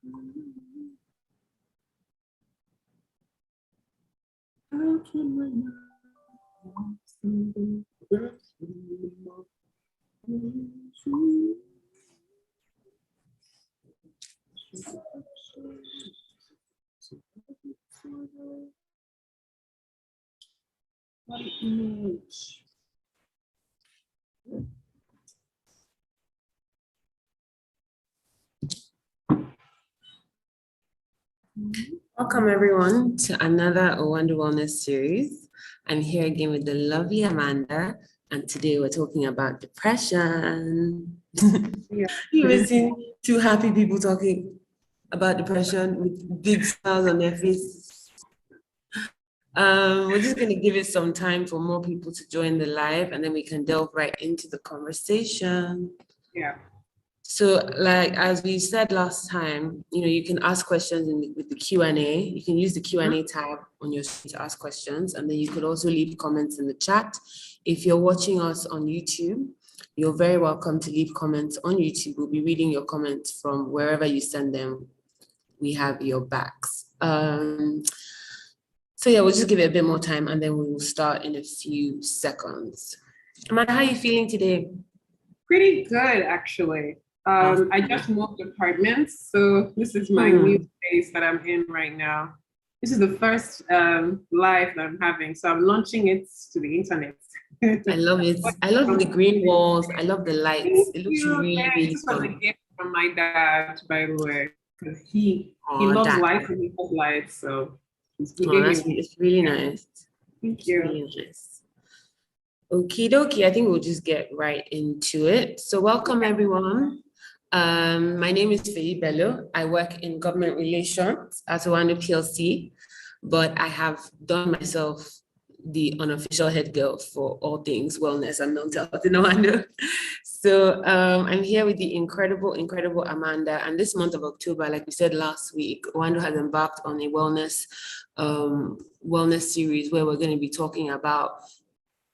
How can I not see the best in my future? What image? Welcome everyone to another Oando Wellness series. I'm here again with the lovely Amanda, and today we're talking about depression. Yeah. You ever seen two happy people talking about depression with big smiles on their faces? We're just going to give it some time for more people to join the live, and then we can delve right into the conversation. Yeah. So, like as we said last time, you can ask questions with the Q&A. You can use the Q&A tab on your screen to ask questions, and then you could also leave comments in the chat. If you're watching us on YouTube, you're very welcome to leave comments on YouTube. We'll be reading your comments from wherever you send them. We have your backs. So yeah, we'll just give it a bit more time, and then we will start in a few seconds. Amanda, how are you feeling today? Pretty good, actually. I just moved apartments, so this is my new space that I'm in right now. This is the first live that I'm having, so I'm launching it to the internet. I love it. I love the green walls. I love the lights. It looks really, really This was a fun. gift from my dad, by the way, because he loves Dad. lights and he loves lights, so It's really nice. Thank you. Really nice. Okie dokie, I think we'll just get right into it. So welcome everyone. My name is Faye Bello. I work in government relations at Oando PLC, but I have done myself the unofficial head girl for all things wellness and mental health in Oando. So I'm here with the incredible Amanda. And this month of October, like we said last week, Oando has embarked on a wellness series where we're going to be talking about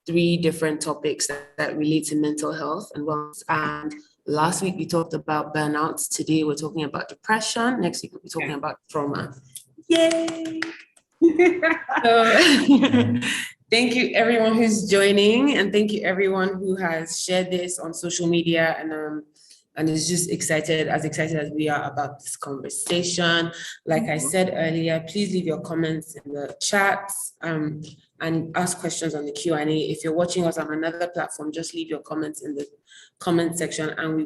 3 different topics that relate to mental health and wellness. And last week we talked about burnouts. Today we're talking about depression. Next week we'll be talking about trauma. Yay! So, thank you everyone who's joining, and thank you everyone who has shared this on social media and is just excited as we are about this conversation. Like I said earlier, please leave your comments in the chats and ask questions on the Q&A. If you're watching us on another platform, just leave your comments in the comment section and we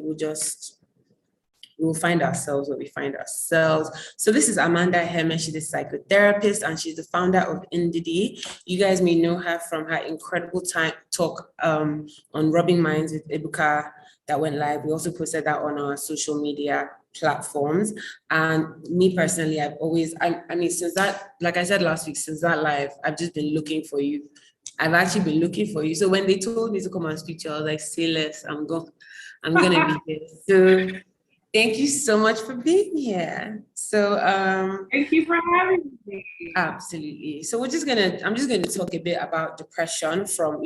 will find ourselves where we find ourselves. So this is Amanda Herman. She's a psychotherapist and she's the founder of Adhd. You guys may know her from her incredible talk on Rubbing Minds with Ebuka that went live. We also posted that on our social media platforms. And me personally, since that, like I said last week, since that live, I've just been looking for you. I've actually been looking for you. So when they told me to come and speak to you, I was like, say less, I'm gonna be here. So thank you so much for being here. So thank you for having me. Absolutely. So I'm just gonna talk a bit about depression from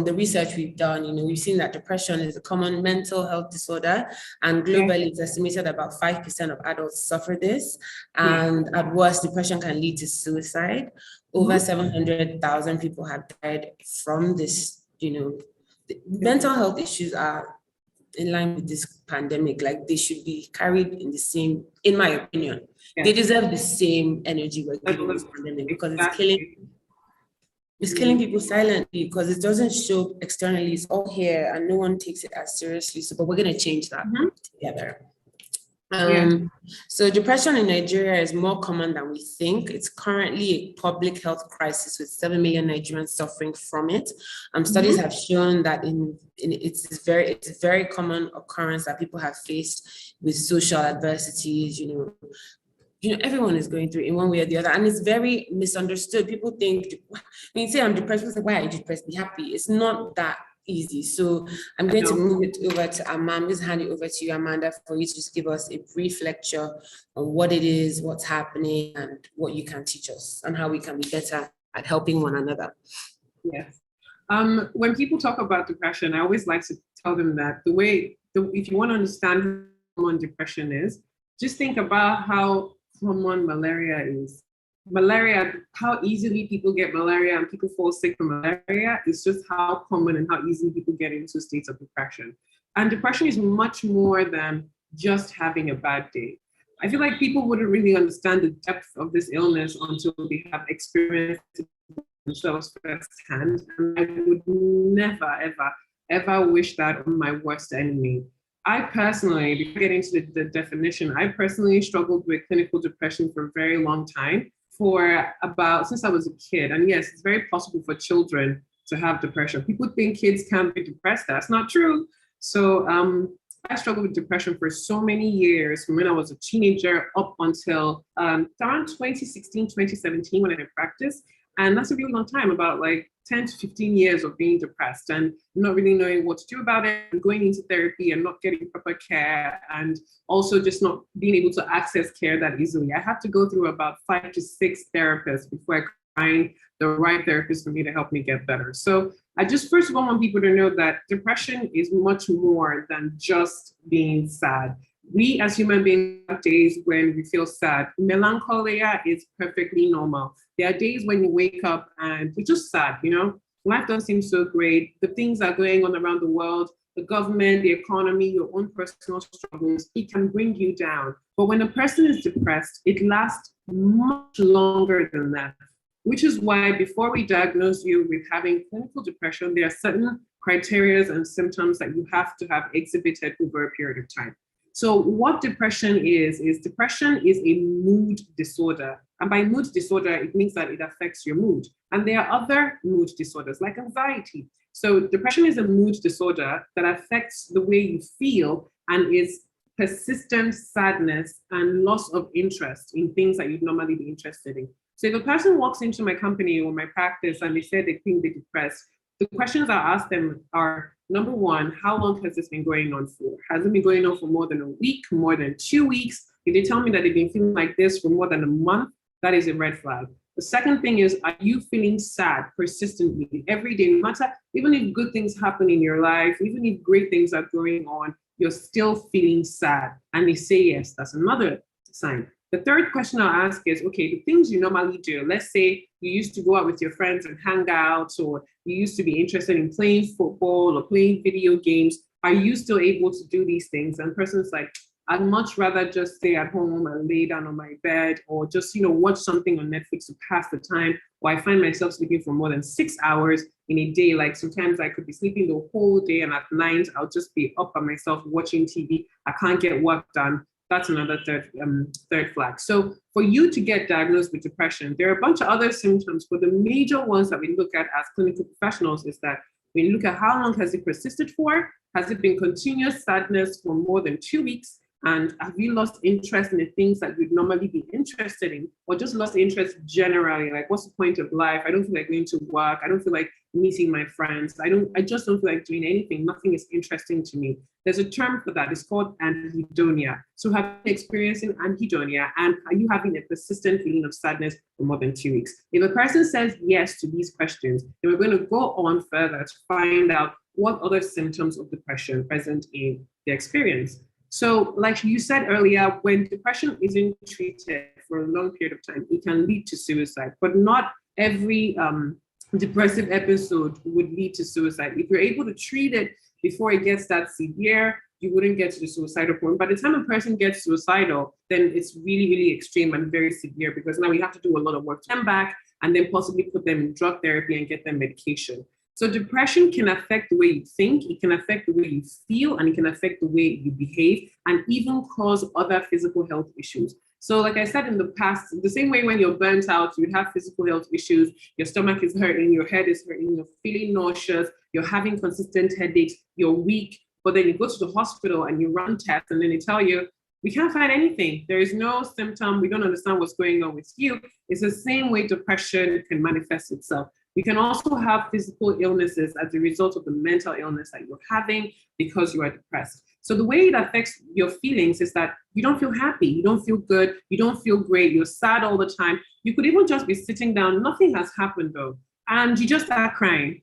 the research we've done. We've seen that depression is a common mental health disorder, and globally it's estimated about 5% of adults suffer this. And at worst, depression can lead to suicide. Over 700,000 people have died from this. Mental health issues are in line with this pandemic. Like, they should be carried in the same, in my opinion. They deserve the same energy we're giving this pandemic, because it's killing people silently, because it doesn't show externally. It's all here and no one takes it as seriously. So, but we're going to change that together. So depression in Nigeria is more common than we think. It's currently a public health crisis with 7 million Nigerians suffering from it. Studies have shown that it's a very common occurrence that people have faced with social adversities. Everyone is going through it in one way or the other, and it's very misunderstood. People think, when you say I'm depressed, people say, why are you depressed? Be happy. It's not that easy. So I'm going to move it over to Amanda. I'm just hand it over to you, Amanda, for you to just give us a brief lecture on what it is, what's happening, and what you can teach us, and how we can be better at helping one another. Yes. When people talk about depression, I always like to tell them that if you want to understand what depression is, just think about how common malaria is. Malaria, how easily people get malaria and people fall sick from malaria is just how common and how easily people get into states of depression. And depression is much more than just having a bad day. I feel like people wouldn't really understand the depth of this illness until they have experienced it themselves firsthand. And I would never, ever, ever wish that on my worst enemy. I personally, before getting into the definition, I personally struggled with clinical depression for a very long time, since I was a kid. And yes, it's very possible for children to have depression. People think kids can't be depressed. That's not true. So I struggled with depression for so many years, from when I was a teenager up until around 2016, 2017 when I practiced. And that's a really long time, about like 10 to 15 years of being depressed and not really knowing what to do about it, and going into therapy and not getting proper care, and also just not being able to access care that easily. I had to go through about 5 to 6 therapists before I could find the right therapist for me to help me get better. So I just first of all want people to know that depression is much more than just being sad. We as human beings have days when we feel sad. Melancholia is perfectly normal. There are days when you wake up and you're just sad, Life doesn't seem so great. The things that are going on around the world, the government, the economy, your own personal struggles, it can bring you down. But when a person is depressed, it lasts much longer than that, which is why before we diagnose you with having clinical depression, there are certain criteria and symptoms that you have to have exhibited over a period of time. So what depression is depression is a mood disorder. And by mood disorder, it means that it affects your mood. And there are other mood disorders like anxiety. So depression is a mood disorder that affects the way you feel and is persistent sadness and loss of interest in things that you'd normally be interested in. So if a person walks into my company or my practice and they say they think they're depressed, the questions I ask them are, number one, how long has this been going on for? Has it been going on for more than a week, more than 2 weeks? If they tell me that they've been feeling like this for more than a month, that is a red flag. The second thing is, are you feeling sad persistently every day? No matter, even if good things happen in your life, even if great things are going on, you're still feeling sad. And they say yes, that's another sign. The third question I'll ask is, okay, the things you normally do, let's say you used to go out with your friends and hang out, or you used to be interested in playing football or playing video games. Are you still able to do these things? And the person's like, I'd much rather just stay at home and lay down on my bed, or just, watch something on Netflix to pass the time. Or I find myself sleeping for more than 6 hours in a day. Like sometimes I could be sleeping the whole day, and at night I'll just be up by myself watching TV. I can't get work done. That's another third flag. So for you to get diagnosed with depression, there are a bunch of other symptoms, but the major ones that we look at as clinical professionals is that we look at how long has it persisted for? Has it been continuous sadness for more than 2 weeks? And have you lost interest in the things that you'd normally be interested in, or just lost interest generally? Like, what's the point of life? I don't feel like going to work. I don't feel like meeting my friends. I just don't feel like doing anything. Nothing is interesting to me. There's a term for that. It's called anhedonia. So have you experiencing anhedonia, and are you having a persistent feeling of sadness for more than 2 weeks? If a person says yes to these questions, then we're going to go on further to find out what other symptoms of depression present in their experience. So like you said earlier, when depression isn't treated for a long period of time, it can lead to suicide, but not every depressive episode would lead to suicide. If you're able to treat it before it gets that severe, you wouldn't get to the suicidal point. By the time a person gets suicidal, then it's really, really extreme and very severe, because now we have to do a lot of work to them back and then possibly put them in drug therapy and get them medication. So depression can affect the way you think, it can affect the way you feel, and it can affect the way you behave, and even cause other physical health issues. So like I said in the past, the same way when you're burnt out, you have physical health issues, your stomach is hurting, your head is hurting, you're feeling nauseous, you're having consistent headaches, you're weak, but then you go to the hospital and you run tests and then they tell you, we can't find anything. There is no symptom. We don't understand what's going on with you. It's the same way depression can manifest itself. You can also have physical illnesses as a result of the mental illness that you're having because you are depressed. So the way it affects your feelings is that you don't feel happy, you don't feel good, you don't feel great, you're sad all the time. You could even just be sitting down, nothing has happened though, and you just start crying.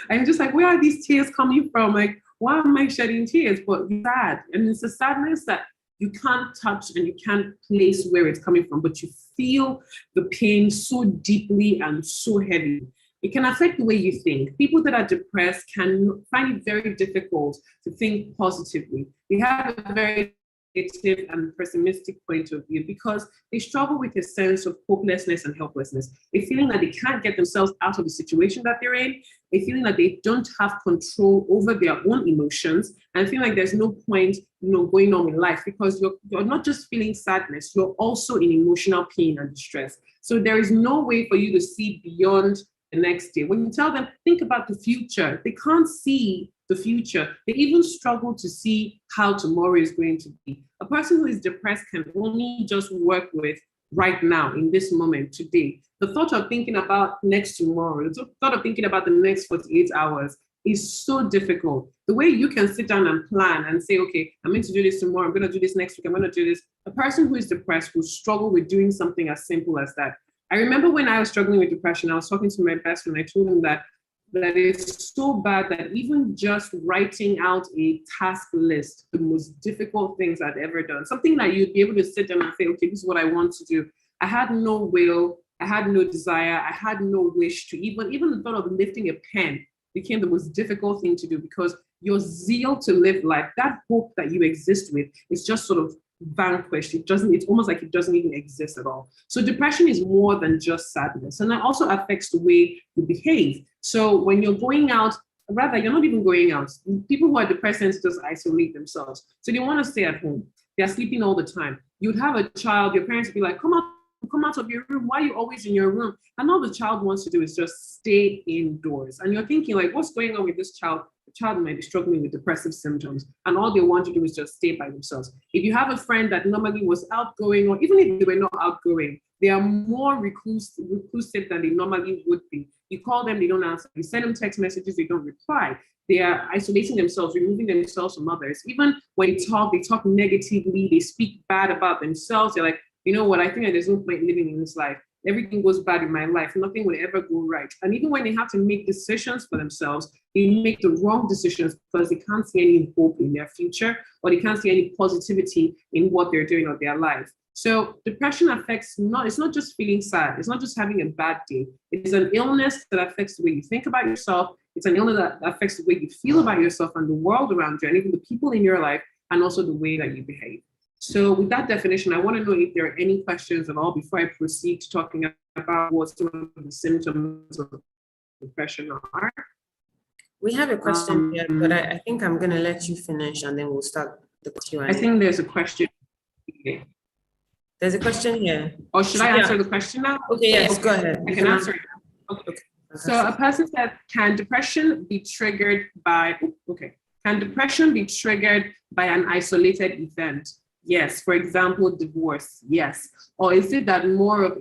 And you're just like, where are these tears coming from? Like, why am I shedding tears? But you're sad. And it's a sadness that You can't touch and you can't place where it's coming from, but you feel the pain so deeply and so heavy. It can affect the way you think. People that are depressed can find it very difficult to think positively. They have a very negative and pessimistic point of view because they struggle with a sense of hopelessness and helplessness, a feeling that they can't get themselves out of the situation that they're in, a feeling that they don't have control over their own emotions, and feel like there's no point, going on with life because you're not just feeling sadness, you're also in emotional pain and distress. So there is no way for you to see beyond the next day. When you tell them, think about the future, they can't see the future. They even struggle to see how tomorrow is going to be. A person who is depressed can only just work with right now, in this moment, today. The thought of thinking about next tomorrow, the thought of thinking about the next 48 hours is so difficult. The way you can sit down and plan and say, okay, I'm going to do this tomorrow, I'm going to do this next week, I'm going to do this. A person who is depressed will struggle with doing something as simple as that. I remember when I was struggling with depression, I was talking to my best friend. I told him that it's so bad that even just writing out a task list, the most difficult things I'd ever done, something that you'd be able to sit down and say, okay, this is what I want to do. I had no will, I had no desire, I had no wish to even the thought of lifting a pen became the most difficult thing to do because your zeal to live life, that hope that you exist with, is just sort of vanquished. It's almost like it doesn't even exist at all. So depression is more than just sadness. And that also affects the way you behave. So when you're going out, rather, you're not even going out. People who are depressed tend to just isolate themselves. So they want to stay at home. They're sleeping all the time. You'd have a child, your parents would be like, come out of your room. Why are you always in your room? And all the child wants to do is just stay indoors. And you're thinking, like, what's going on with this child? The child might be struggling with depressive symptoms, and all they want to do is just stay by themselves. If you have a friend that normally was outgoing, or even if they were not outgoing, they are more reclusive than they normally would be. You call them, they don't answer. You send them text messages, they don't reply. They are isolating themselves, removing themselves from others. Even when they talk negatively, they speak bad about themselves. They're like, you know what, I think that there's no point living in this life. Everything goes bad in my life. Nothing will ever go right. And even when they have to make decisions for themselves, they make the wrong decisions because they can't see any hope in their future, or they can't see any positivity in what they're doing or their life. So depression affects it's not just feeling sad. It's not just having a bad day. It's an illness that affects the way you think about yourself. It's an illness that affects the way you feel about yourself and the world around you, and even the people in your life, and also the way that you behave. So with that definition, I want to know if there are any questions at all before I proceed to talking about what some of the symptoms of depression are. We have a question here, but I think I'm going to let you finish and then we'll start the Q&A. I think there's a question. Okay. There's a question here. Or should I answer the question now? Okay, yes, go ahead. I can answer it. Okay. So a person said, can depression be triggered by an isolated event? Yes. For example, divorce. Yes. Or is that more of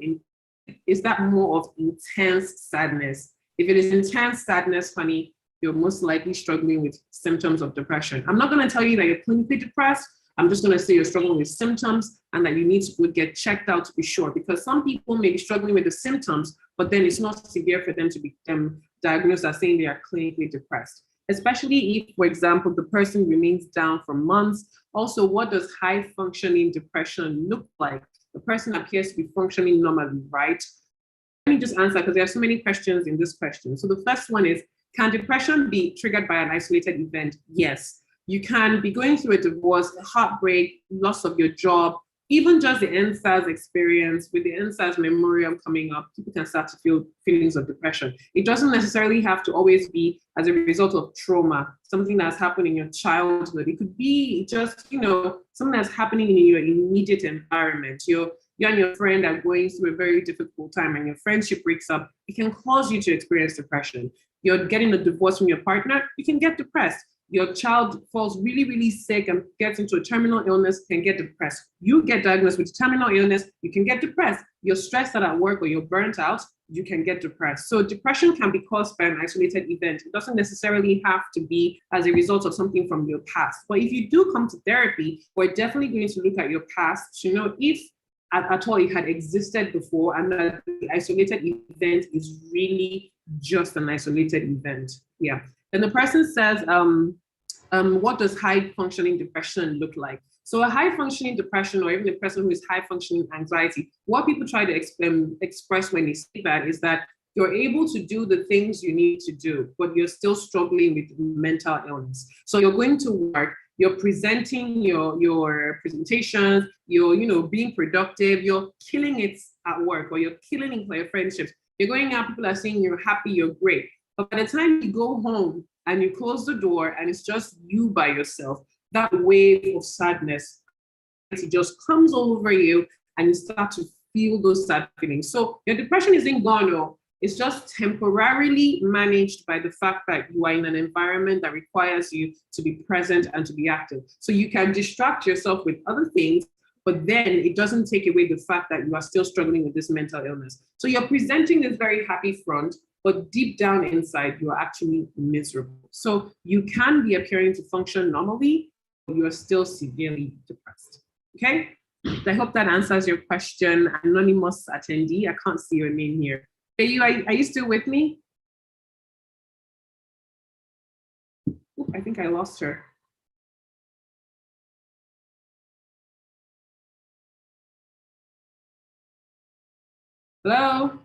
intense sadness? If it is intense sadness, honey, you're most likely struggling with symptoms of depression. I'm not going to tell you that you're clinically depressed. I'm just going to say you're struggling with symptoms and that you need to get checked out to be sure, because some people may be struggling with the symptoms, but then it's not severe for them to be diagnosed as saying they are clinically depressed. Especially if, for example, the person remains down for months. Also, what does high functioning depression look like? The person appears to be functioning normally, right? Let me just answer because there are so many questions in this question. So the first one is, can depression be triggered by an isolated event? Yes. You can be going through a divorce, a heartbreak, loss of your job, even just the NSAS experience. With the NSAS memoriam coming up, people can start to feel feelings of depression. It doesn't necessarily have to always be as a result of trauma, something that's happened in your childhood. It could be just, something that's happening in your immediate environment. You and your friend are going through a very difficult time and your friendship breaks up. It can cause you to experience depression. You're getting a divorce from your partner, you can get depressed. Your child falls really, really sick and gets into a terminal illness, can get depressed. You get diagnosed with terminal illness, you can get depressed. You're stressed out at work or you're burnt out, you can get depressed. So depression can be caused by an isolated event. It doesn't necessarily have to be as a result of something from your past. But if you do come to therapy, we're definitely going to look at your past to know if at all it had existed before and that the isolated event is really just an isolated event. Yeah. And the person says, what does high functioning depression look like? So a high functioning depression, or even a person who is high functioning anxiety, what people try to express when they say that is that you're able to do the things you need to do, but you're still struggling with mental illness. So you're going to work, you're presenting your presentations, you're being productive, you're killing it at work, or you're killing it for your friendships. You're going out, people are saying you're happy, you're great. But by the time you go home and you close the door and it's just you by yourself, that wave of sadness, it just comes over you and you start to feel those sad feelings. So your depression isn't gone, no. It's just temporarily managed by the fact that you are in an environment that requires you to be present and to be active. So you can distract yourself with other things, but then it doesn't take away the fact that you are still struggling with this mental illness. So you're presenting this very happy front, but deep down inside, you are actually miserable. So you can be appearing to function normally, but you are still severely depressed. Okay? I hope that answers your question. Anonymous attendee, I can't see your name here. Are you still with me? Ooh, I think I lost her. Hello?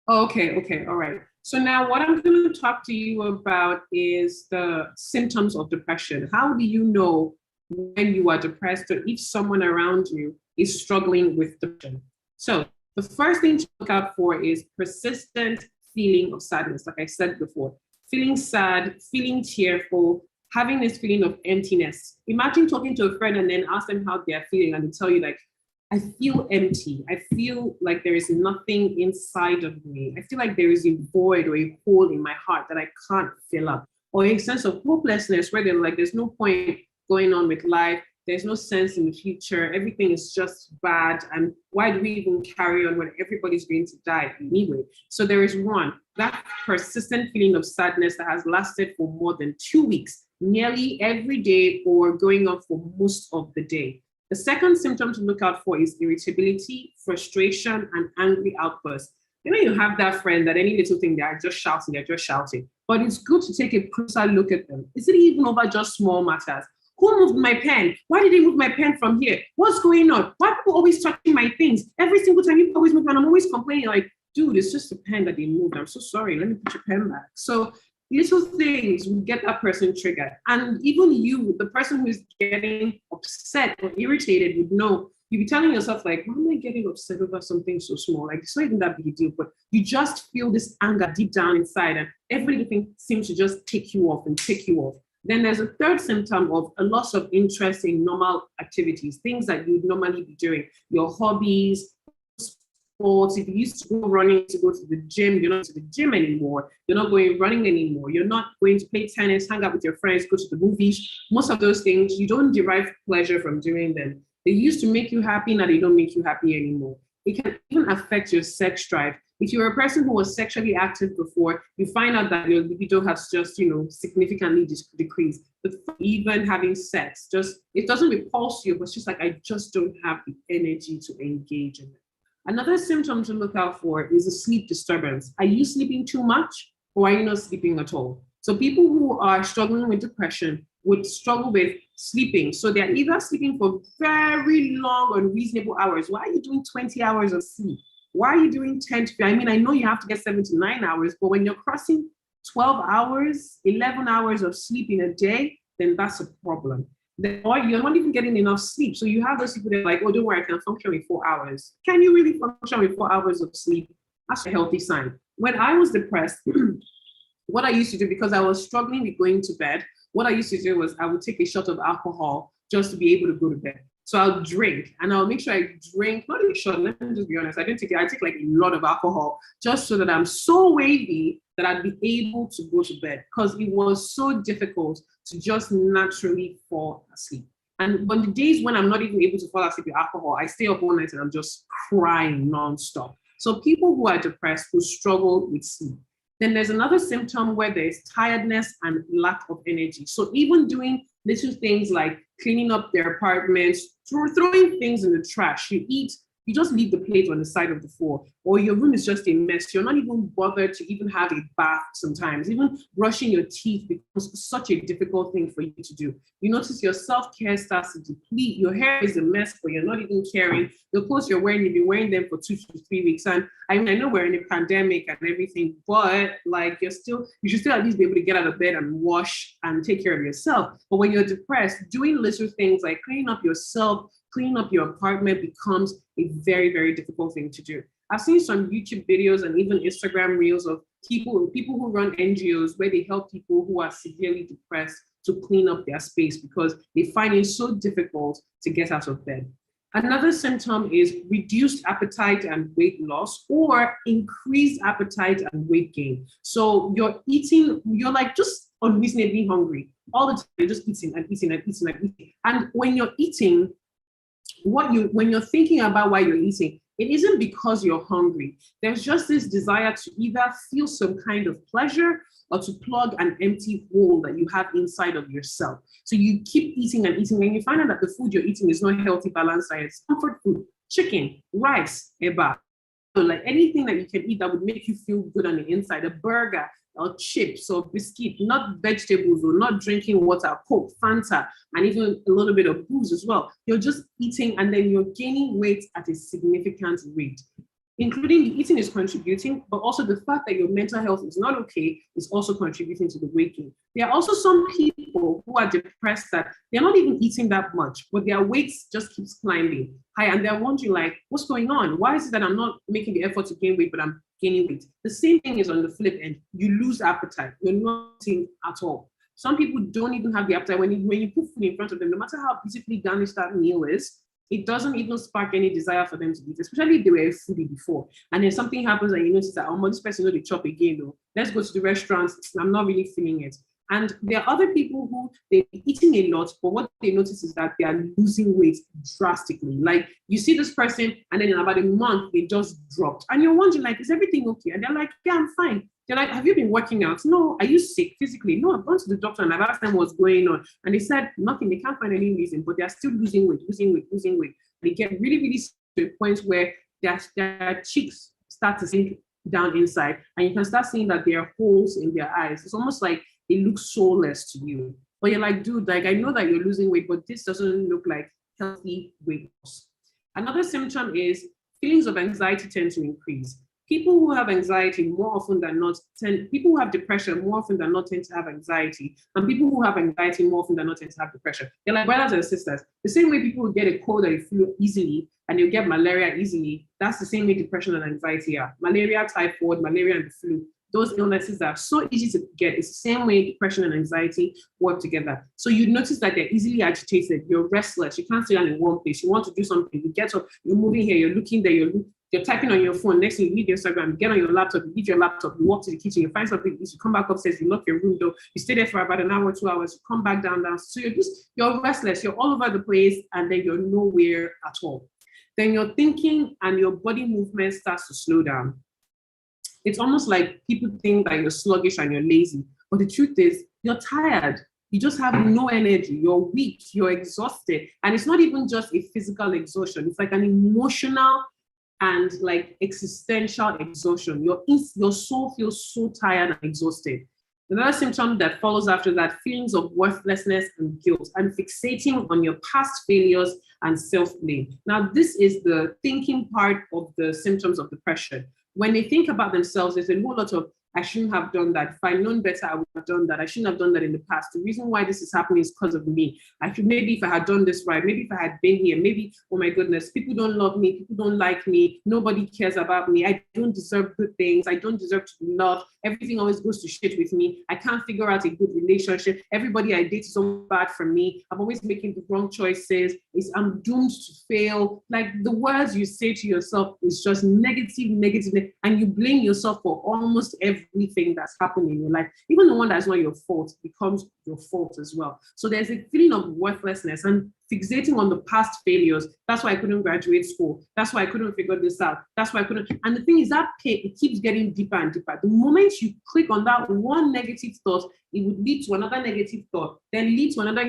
Oh, okay, all right. So now what I'm going to talk to you about is the symptoms of depression. How do you know when you are depressed, or if someone around you is struggling with depression? So the first thing to look out for is persistent feeling of sadness. Like I said before, feeling sad, feeling tearful, having this feeling of emptiness. Imagine talking to a friend and then ask them how they're feeling and they tell you like, I feel empty. I feel like there is nothing inside of me. I feel like there is a void or a hole in my heart that I can't fill up, or a sense of hopelessness where they're like, there's no point going on with life. There's no sense in the future. Everything is just bad. And why do we even carry on when everybody's going to die anyway? So there is one, that persistent feeling of sadness that has lasted for more than 2 weeks, nearly every day or going on for most of the day. The second symptom to look out for is irritability, frustration, and angry outbursts. You have that friend that any little thing, they're just shouting. But it's good to take a closer look at them. Is it even over just small matters? Who moved my pen? Why did they move my pen from here? What's going on? Why are people always touching my things? Every single time you always move, and I'm always complaining like, dude, it's just a pen that they moved. I'm so sorry. Let me put your pen back. So little things will get that person triggered. And even you, the person who is getting upset or irritated, would know. You'd be telling yourself like, why am I getting upset over something so small? Like, it's not even that big a deal, but you just feel this anger deep down inside, and every little thing seems to just tick you off and tick you off. Then there's a third symptom of a loss of interest in normal activities, things that you'd normally be doing, your hobbies, sports. If you used to go running, to go to the gym, you're not to the gym anymore. You're not going running anymore. You're not going to play tennis, hang out with your friends, go to the movies. Most of those things, you don't derive pleasure from doing them. They used to make you happy, now they don't make you happy anymore. It can even affect your sex drive. If you're a person who was sexually active before, you find out that your libido has just, significantly decreased. But even having sex, it doesn't repulse you, but it's just like, I just don't have the energy to engage in it. Another symptom to look out for is a sleep disturbance. Are you sleeping too much, or are you not sleeping at all? So people who are struggling with depression would struggle with sleeping. So they're either sleeping for very long, unreasonable hours. Why are you doing 20 hours of sleep? Why are you doing 10 to 15? I know you have to get 7 to 9 hours, but when you're crossing 12 hours, 11 hours of sleep in a day, then that's a problem. Or you're not even getting enough sleep. So you have those people that are like, oh, don't worry, I can function with 4 hours. Can you really function with 4 hours of sleep? That's a healthy sign. When I was depressed, what I used to do, because I was struggling with going to bed, what I used to do was I would take a shot of alcohol just to be able to go to bed. So I'll drink, and I'll make sure I drink, not a shot, let me just be honest, I take like a lot of alcohol just so that I'm so wavy that I'd be able to go to bed, because it was so difficult to just naturally fall asleep. And on the days when I'm not even able to fall asleep with alcohol, I stay up all night and I'm just crying nonstop. So people who are depressed will struggle with sleep. Then there's another symptom where there's tiredness and lack of energy. So even doing little things like cleaning up their apartments, throwing things in the trash, you eat you just leave the plate on the side of the floor, or your room is just a mess. You're not even bothered to even have a bath sometimes. Even brushing your teeth becomes such a difficult thing for you to do. You notice your self-care starts to deplete. Your hair is a mess, but you're not even caring. The clothes you're wearing, you've been wearing them for 2 to 3 weeks. And I mean, I know we're in a pandemic and everything, but like you should still at least be able to get out of bed and wash and take care of yourself. But when you're depressed, doing little things like cleaning up yourself, cleaning up your apartment becomes a very, very difficult thing to do. I've seen some YouTube videos and even Instagram reels of people who run NGOs where they help people who are severely depressed to clean up their space because they find it so difficult to get out of bed. Another symptom is reduced appetite and weight loss, or increased appetite and weight gain. So you're like just unreasonably hungry all the time. You're just eating and eating and eating and eating. And when you're eating, when you're thinking about why you're eating, it isn't because you're hungry. There's just this desire to either feel some kind of pleasure or to plug an empty hole that you have inside of yourself. So you keep eating and eating, and you find out that the food you're eating is not healthy, balanced diet. It's comfort food, chicken, rice, eba. So like anything that you can eat that would make you feel good on the inside, a burger or chips or biscuit, not vegetables or not drinking water, Coke, Fanta, and even a little bit of booze as well. You're just eating and then you're gaining weight at a significant rate. Including the eating is contributing, but also the fact that your mental health is not okay is also contributing to the weight gain. There are also some people who are depressed that they're not even eating that much, but their weight just keeps climbing high, and they're wondering like, what's going on? Why is it that I'm not making the effort to gain weight, but I'm gaining weight? The same thing is on the flip end. You lose appetite. You're not eating at all. Some people don't even have the appetite. When you put food in front of them, no matter how beautifully garnished that meal is, it doesn't even spark any desire for them to eat, especially if they were a foodie before. And then something happens and you notice that, oh, this person knows they chop again, though. Let's go to the restaurants. I'm not really feeling it. And there are other people who they're eating a lot, but what they notice is that they are losing weight drastically. Like you see this person, and then in about a month, they just dropped. And you're wondering, like, is everything okay? And they're like, yeah, I'm fine. They're like, have you been working out? No. Are you sick physically? No, I've gone to the doctor and I've asked them what's going on. And they said nothing. They can't find any reason, but they're still losing weight. They get really, really to a point where their cheeks start to sink down inside. And you can start seeing that there are holes in their eyes. It's almost like they look soulless to you. But you're like, dude, like, I know that you're losing weight, but this doesn't look like healthy weight loss. Another symptom is feelings of anxiety tend to increase. People who have anxiety more often than not people who have depression more often than not tend to have anxiety, and people who have anxiety more often than not tend to have depression. They're like brothers and sisters. The same way people will get a cold or a flu easily and they'll get malaria easily, that's the same way depression and anxiety are. Malaria, typhoid, malaria, and the flu. Those illnesses that are so easy to get. It's the same way depression and anxiety work together. So you notice that they're easily agitated. You're restless. You can't sit down in one place. You want to do something. You get up. You're moving here. You're looking there. You're typing on your phone. Next thing you leave Instagram. You get on your laptop. You leave your laptop. You walk to the kitchen. You find something. You come back upstairs. You lock your room door. You stay there for about an hour, 2 hours. You come back down. So you're restless. You're all over the place, and then you're nowhere at all. Then your thinking and your body movement starts to slow down. It's almost like people think that you're sluggish and you're lazy, but the truth is you're tired. You just have no energy. You're weak. You're exhausted. And it's not even just a physical exhaustion. It's like an emotional and like existential exhaustion. Your soul feels so tired and exhausted. Another symptom that follows after that, feelings of worthlessness and guilt, and fixating on your past failures and self-blame. Now, this is the thinking part of the symptoms of depression. When they think about themselves, there's a whole lot of, I shouldn't have done that. If I'd known better, I would have done that. I shouldn't have done that in the past. The reason why this is happening is because of me. Maybe if I had done this right, maybe if I had been here, maybe, oh my goodness, people don't love me, people don't like me, nobody cares about me, I don't deserve good things, I don't deserve to be loved, everything always goes to shit with me, I can't figure out a good relationship, everybody I date is so bad for me, I'm always making the wrong choices, I'm doomed to fail. Like the words you say to yourself is just negative, and you blame yourself for almost everything that's happening in your life. Even the one that's not your fault becomes your fault as well. So there's a feeling of worthlessness and fixating on the past failures. That's why I couldn't graduate school. That's why I couldn't figure this out. That's why I couldn't. And the thing is that it keeps getting deeper and deeper. The moment you click on that one negative thought, it would lead to another negative thought, then lead to another,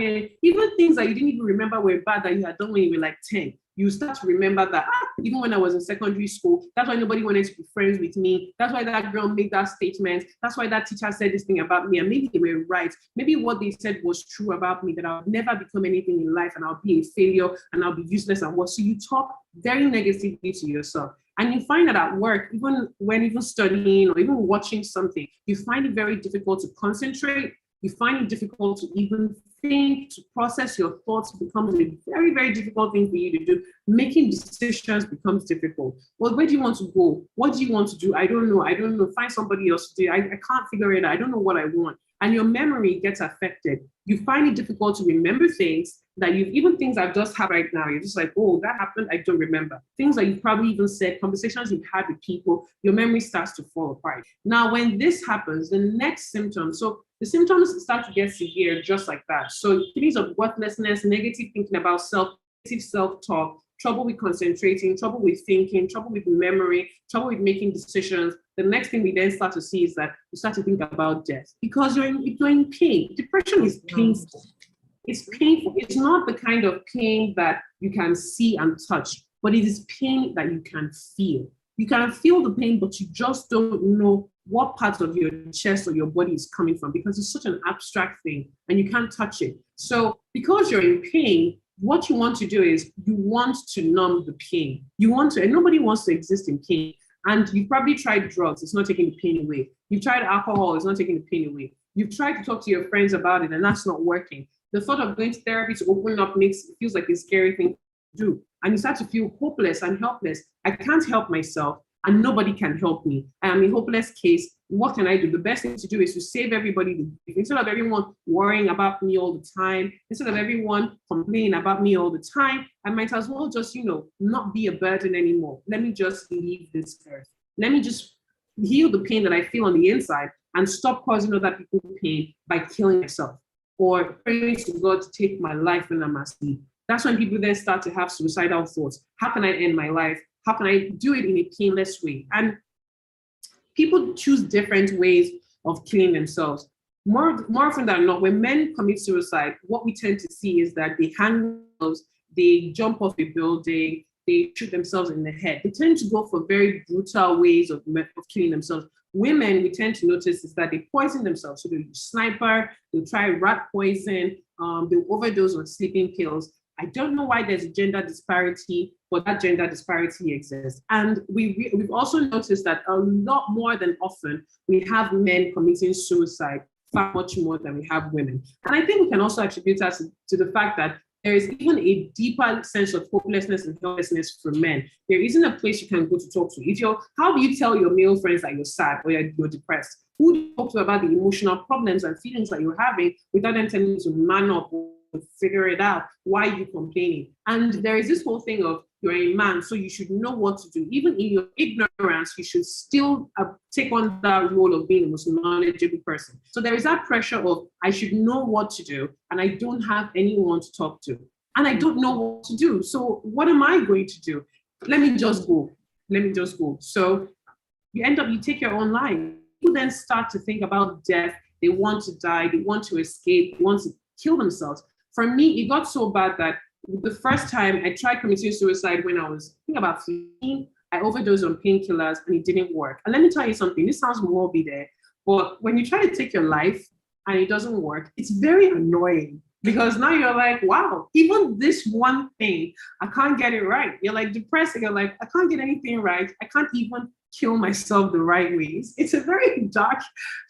even things that you didn't even remember were bad that you had done when you were like 10. You start to remember that, even when I was in secondary school. That's why nobody wanted to be friends with me. That's why that girl made that statement. That's why that teacher said this thing about me. And maybe they were right. Maybe what they said was true about me, that I'll never become anything in life and I'll be a failure and I'll be useless and what. So you talk very negatively to yourself. And you find that at work, even studying or even watching something, you find it very difficult to concentrate. You find it difficult to even think, to process your thoughts becomes a very, very difficult thing for you to do. Making decisions becomes difficult. Well, where do you want to go? What do you want to do? I don't know. Find somebody else to do. I can't figure it out. I don't know what I want. And your memory gets affected. You find it difficult to remember things that even things I've just had right now. You're just like, oh, that happened. I don't remember. Things that you've probably even said, conversations you've had with people, your memory starts to fall apart. Now, when this happens, the next symptom, so the symptoms start to get severe just like that. So feelings of worthlessness, negative thinking about negative self-talk, trouble with concentrating, trouble with thinking, trouble with memory, trouble with making decisions. The next thing we then start to see is that you start to think about death because you're in pain. Depression is painful. It's painful. It's not the kind of pain that you can see and touch, but it is pain that you can feel. You can feel the pain, but you just don't know what parts of your chest or your body is coming from because it's such an abstract thing and you can't touch it. So because you're in pain, what you want to do is you want to numb the pain. And nobody wants to exist in pain. And you've probably tried drugs, it's not taking the pain away. You've tried alcohol, it's not taking the pain away. You've tried to talk to your friends about it and that's not working. The thought of going to therapy to open up feels like a scary thing to do. And you start to feel hopeless and helpless. I can't help myself and nobody can help me. I am a hopeless case. What can I do? The best thing to do is to save everybody. Instead of everyone worrying about me all the time, instead of everyone complaining about me all the time, I might as well just, not be a burden anymore. Let me just leave this earth. Let me just heal the pain that I feel on the inside and stop causing other people pain by killing myself or praying to God to take my life when I'm asleep. That's when people then start to have suicidal thoughts. How can I end my life? How can I do it in a painless way? And people choose different ways of killing themselves. More often than not, when men commit suicide, what we tend to see is that they hang themselves, they jump off a building, they shoot themselves in the head. They tend to go for very brutal ways of killing themselves. Women, we tend to notice is that they poison themselves. So they'll use sniper, they'll try rat poison, they'll overdose on sleeping pills. I don't know why there's a gender disparity, but that gender disparity exists. And we've also noticed that a lot more than often, we have men committing suicide far much more than we have women. And I think we can also attribute that to the fact that there is even a deeper sense of hopelessness and helplessness for men. There isn't a place you can go to talk to. How do you tell your male friends that you're sad or you're depressed? Who do you talk to about the emotional problems and feelings that you're having without them telling you to man up or figure it out? Why are you complaining? And there is this whole thing of you're a man, so you should know what to do. Even in your ignorance, you should still take on that role of being the most knowledgeable person. So there is that pressure of I should know what to do, and I don't have anyone to talk to. And I don't know what to do. So what am I going to do? Let me just go. So you take your own life. People then start to think about death. They want to die. They want to escape. They want to kill themselves. For me, it got so bad that the first time I tried committing suicide when I was, I think about 15, I overdosed on painkillers and it didn't work. And let me tell you something, this sounds morbid there, but when you try to take your life and it doesn't work, it's very annoying because now you're like, wow, even this one thing, I can't get it right. You're like depressed and you're like, I can't get anything right. I can't even kill myself the right ways. It's a very dark,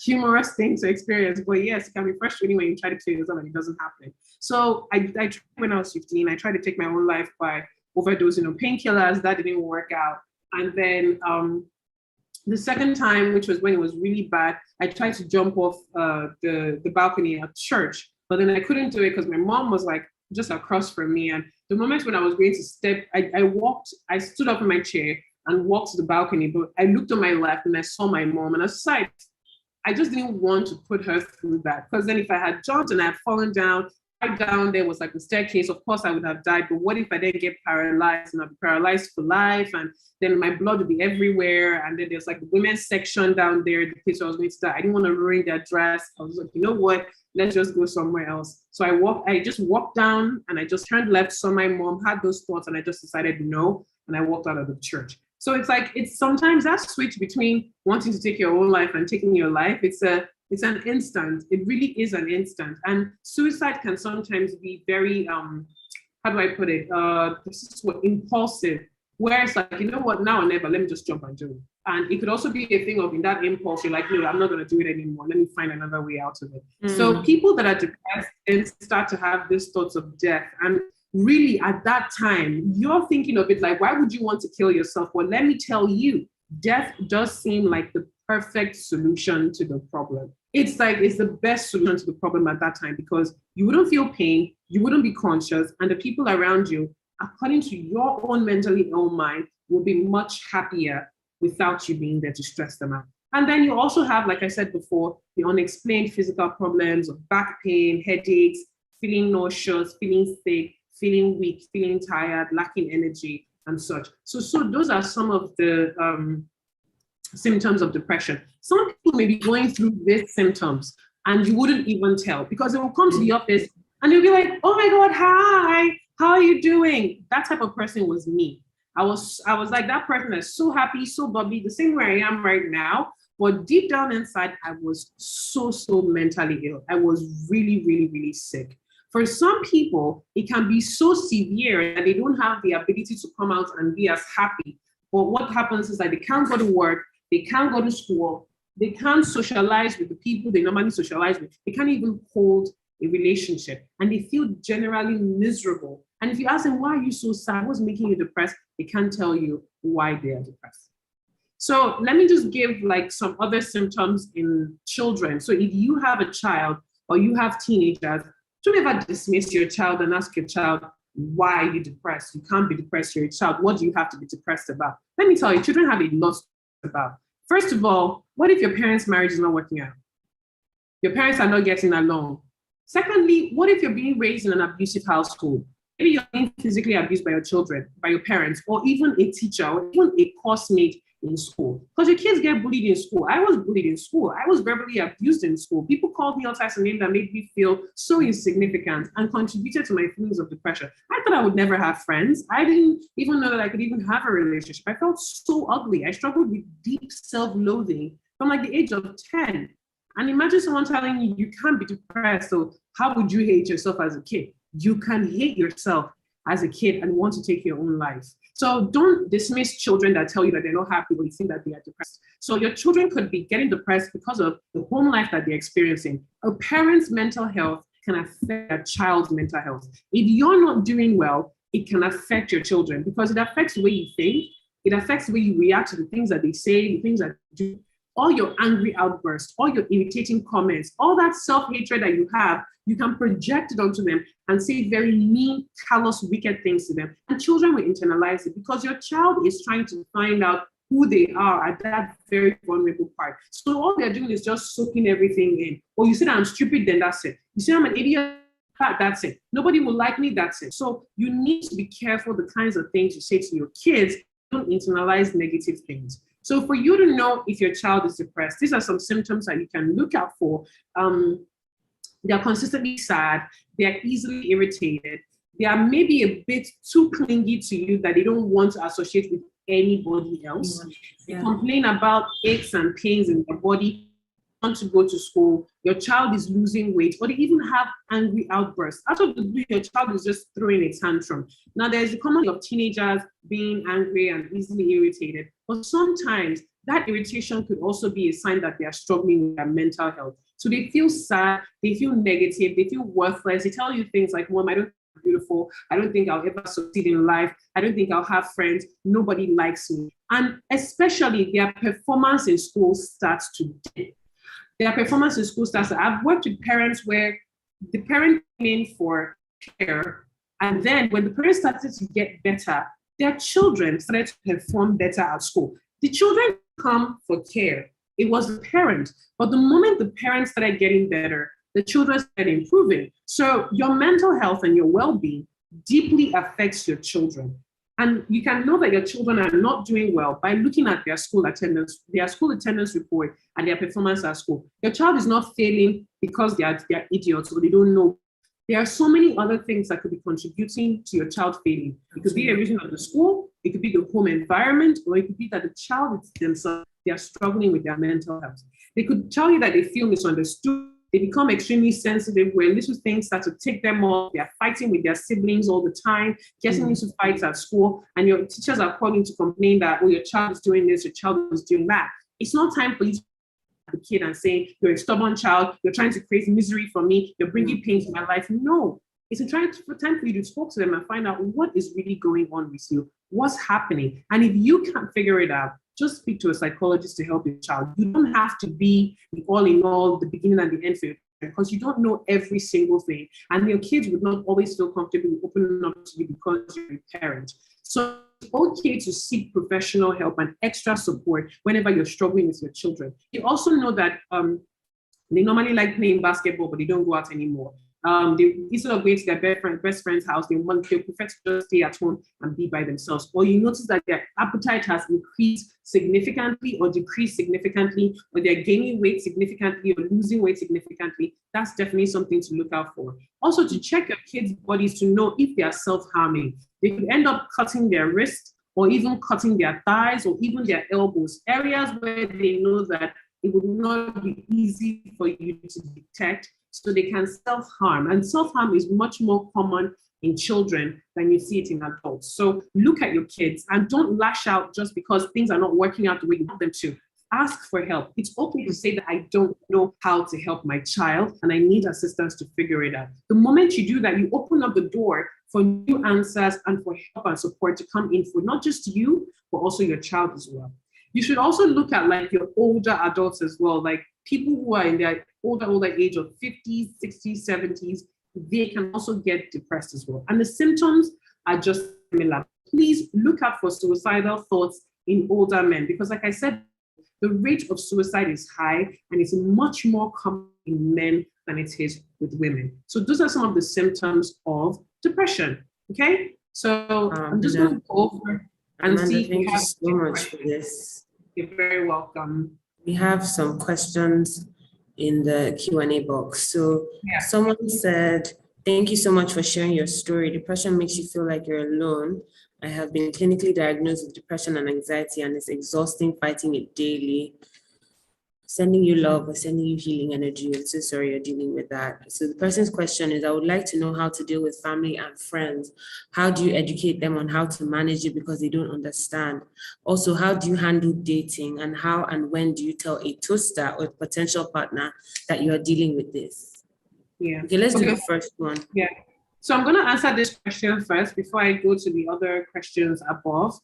humorous thing to experience, but yes, it can be frustrating when you try to kill yourself and it doesn't happen. So I tried when I was 15, I tried to take my own life by overdosing on painkillers. That didn't work out. And then the second time, which was when it was really bad, I tried to jump off the balcony at church, but then I couldn't do it because my mom was like just across from me. And the moment when I was going to step, I stood up in my chair and walked to the balcony, but I looked on my left and I saw my mom and aside, I just didn't want to put her through that because then if I had jumped and I had fallen down, right down there was like the staircase, of course I would have died, but what if I then get paralyzed and I'd be paralyzed for life and then my blood would be everywhere and then there's like the women's section down there, the place where I was going to die. I didn't want to ruin their dress. I was like, you know what? let's just go somewhere else. So I just walked down and I just turned left. So my mom had those thoughts and I just decided no. And I walked out of the church. So it's like, it's sometimes that switch between wanting to take your own life and taking your life. It's an instant. It really is an instant. And suicide can sometimes be very, how do I put it? This is what, impulsive, where it's like, you know what, now or never, let me just jump and do it. And it could also be a thing of in that impulse, you're like, no, I'm not going to do it anymore. Let me find another way out of it. So people that are depressed then start to have these thoughts of death. And really at that time, you're thinking of it like, why would you want to kill yourself? Well, let me tell you, death does seem like the perfect solution to the problem. It's like, it's the best solution to the problem at that time because you wouldn't feel pain, you wouldn't be conscious, and the people around you, according to your own mentally ill mind, will be much happier without you being there to stress them out. And then you also have, like I said before, the unexplained physical problems of back pain, headaches, feeling nauseous, feeling sick, feeling weak, feeling tired, lacking energy, and such. So those are some of the symptoms of depression. Some people may be going through these symptoms and you wouldn't even tell because they will come to the office and they'll be like, oh my God, hi, how are you doing? That type of person was me. I was like that person that's so happy, so bubbly, the same way I am right now. But deep down inside, I was so mentally ill. I was really, really, really sick. For some people, it can be so severe that they don't have the ability to come out and be as happy. But what happens is that they can't go to work, they can't go to school, they can't socialize with the people they normally socialize with. They can't even hold a relationship and they feel generally miserable. And if you ask them, why are you so sad? What's making you depressed? They can't tell you why they are depressed. So let me just give like some other symptoms in children. So if you have a child or you have teenagers, don't ever dismiss your child and ask your child, why are you depressed? You can't be depressed, you're a child. What do you have to be depressed about? Let me tell you, children have a lot to be about. First of all, what if your parents' marriage is not working out? Your parents are not getting along. Secondly, what if you're being raised in an abusive household? Maybe you're being physically abused by your children, by your parents, or even a teacher, or even a classmate in school. Because your kids get bullied in school. I was bullied in school. I was verbally abused in school. People called me all types of names that made me feel so insignificant and contributed to my feelings of depression. I thought I would never have friends. I didn't even know that I could even have a relationship. I felt so ugly. I struggled with deep self-loathing from like the age of 10. And imagine someone telling you, you can't be depressed. So how would you hate yourself as a kid? You can hate yourself as a kid and want to take your own life. So don't dismiss children that tell you that they're not happy or you think that they are depressed. So your children could be getting depressed because of the home life that they're experiencing. A parent's mental health can affect a child's mental health. If you're not doing well, it can affect your children because it affects the way you think. It affects the way you react to the things that they say, the things that you do. All your angry outbursts, all your irritating comments, all that self-hatred that you have, you can project it onto them and say very mean, callous, wicked things to them. And children will internalize it because your child is trying to find out who they are at that very vulnerable part. So all they're doing is just soaking everything in. Or you say that I'm stupid, then that's it. You say I'm an idiot, that's it. Nobody will like me, that's it. So you need to be careful the kinds of things you say to your kids. Don't internalize negative things. So for you to know if your child is depressed, these are some symptoms that you can look out for. They're consistently sad, they're easily irritated, they are maybe a bit too clingy to you that they don't want to associate with anybody else. They complain about aches and pains in their body, want to go to school, your child is losing weight, or they even have angry outbursts. Out of the blue, your child is just throwing a tantrum. Now, there's a common of teenagers being angry and easily irritated, but sometimes that irritation could also be a sign that they are struggling with their mental health. So they feel sad, they feel negative, they feel worthless. They tell you things like, Mom, I don't think I'm beautiful. I don't think I'll ever succeed in life. I don't think I'll have friends. Nobody likes me. And especially their performance in school starts to dip. Their performance in school starts. I've worked with parents where the parent came in for care, and then when the parents started to get better, their children started to perform better at school. The children come for care. It was the parent. But the moment the parents started getting better, the children started improving. So your mental health and your well-being deeply affects your children. And you can know that your children are not doing well by looking at their school attendance report, and their performance at school. Your child is not failing because they are idiots or they don't know. There are so many other things that could be contributing to your child failing. It could be a reason of the school, it could be the home environment, or it could be that the child themselves, they are struggling with their mental health. They could tell you that they feel misunderstood. They become extremely sensitive where little things start to take them off. They're fighting with their siblings all the time, getting into fights at school, and your teachers are calling to complain that, oh, your child is doing this, your child is doing that. It's not time for you to the kid and saying, you're a stubborn child, you're trying to create misery for me, you're bringing pain to my life. No, it's a time for you to talk to them and find out what is really going on with you, what's happening. And if you can't figure it out, just speak to a psychologist to help your child. You don't have to be the all in all, the beginning and the end for your child, because you don't know every single thing. And your kids would not always feel comfortable opening up to you because you're a parent. So it's okay to seek professional help and extra support whenever you're struggling with your children. You also know that they normally like playing basketball, but they don't go out anymore. Instead of going to their best friend's house, they prefer to just stay at home and be by themselves. Or you notice that their appetite has increased significantly or decreased significantly, or they're gaining weight significantly or losing weight significantly. That's definitely something to look out for. Also, to check your kids' bodies to know if they are self-harming. They could end up cutting their wrists or even cutting their thighs or even their elbows, areas where they know that it would not be easy for you to detect, so they can self-harm. And self-harm is much more common in children than you see it in adults. So look at your kids and don't lash out just because things are not working out the way you want them to. Ask for help. It's okay to say that I don't know how to help my child and I need assistance to figure it out. The moment you do that, you open up the door for new answers and for help and support to come in for not just you, but also your child as well. You should also look at like your older adults as well, like people who are in their older age of 50s, 60s, 70s, they can also get depressed as well. And the symptoms are just similar. Please look out for suicidal thoughts in older men, because like I said, the rate of suicide is high and it's much more common in men than it is with women. So those are some of the symptoms of depression, okay? So I'm just going to go over and Amanda, see if thank you so much for this. You're very welcome. We have some questions in the Q&A box. So someone said, thank you so much for sharing your story. Depression makes you feel like you're alone. I have been clinically diagnosed with depression and anxiety, and it's exhausting fighting it daily. Sending you love or sending you healing energy. I'm so sorry you're dealing with that. So the person's question is, I would like to know how to deal with family and friends. How do you educate them on how to manage it because they don't understand? Also, how do you handle dating, and how and when do you tell a toaster or potential partner that you are dealing with this? Yeah. Okay, let's do the first one. Yeah. So I'm going to answer this question first before I go to the other questions above.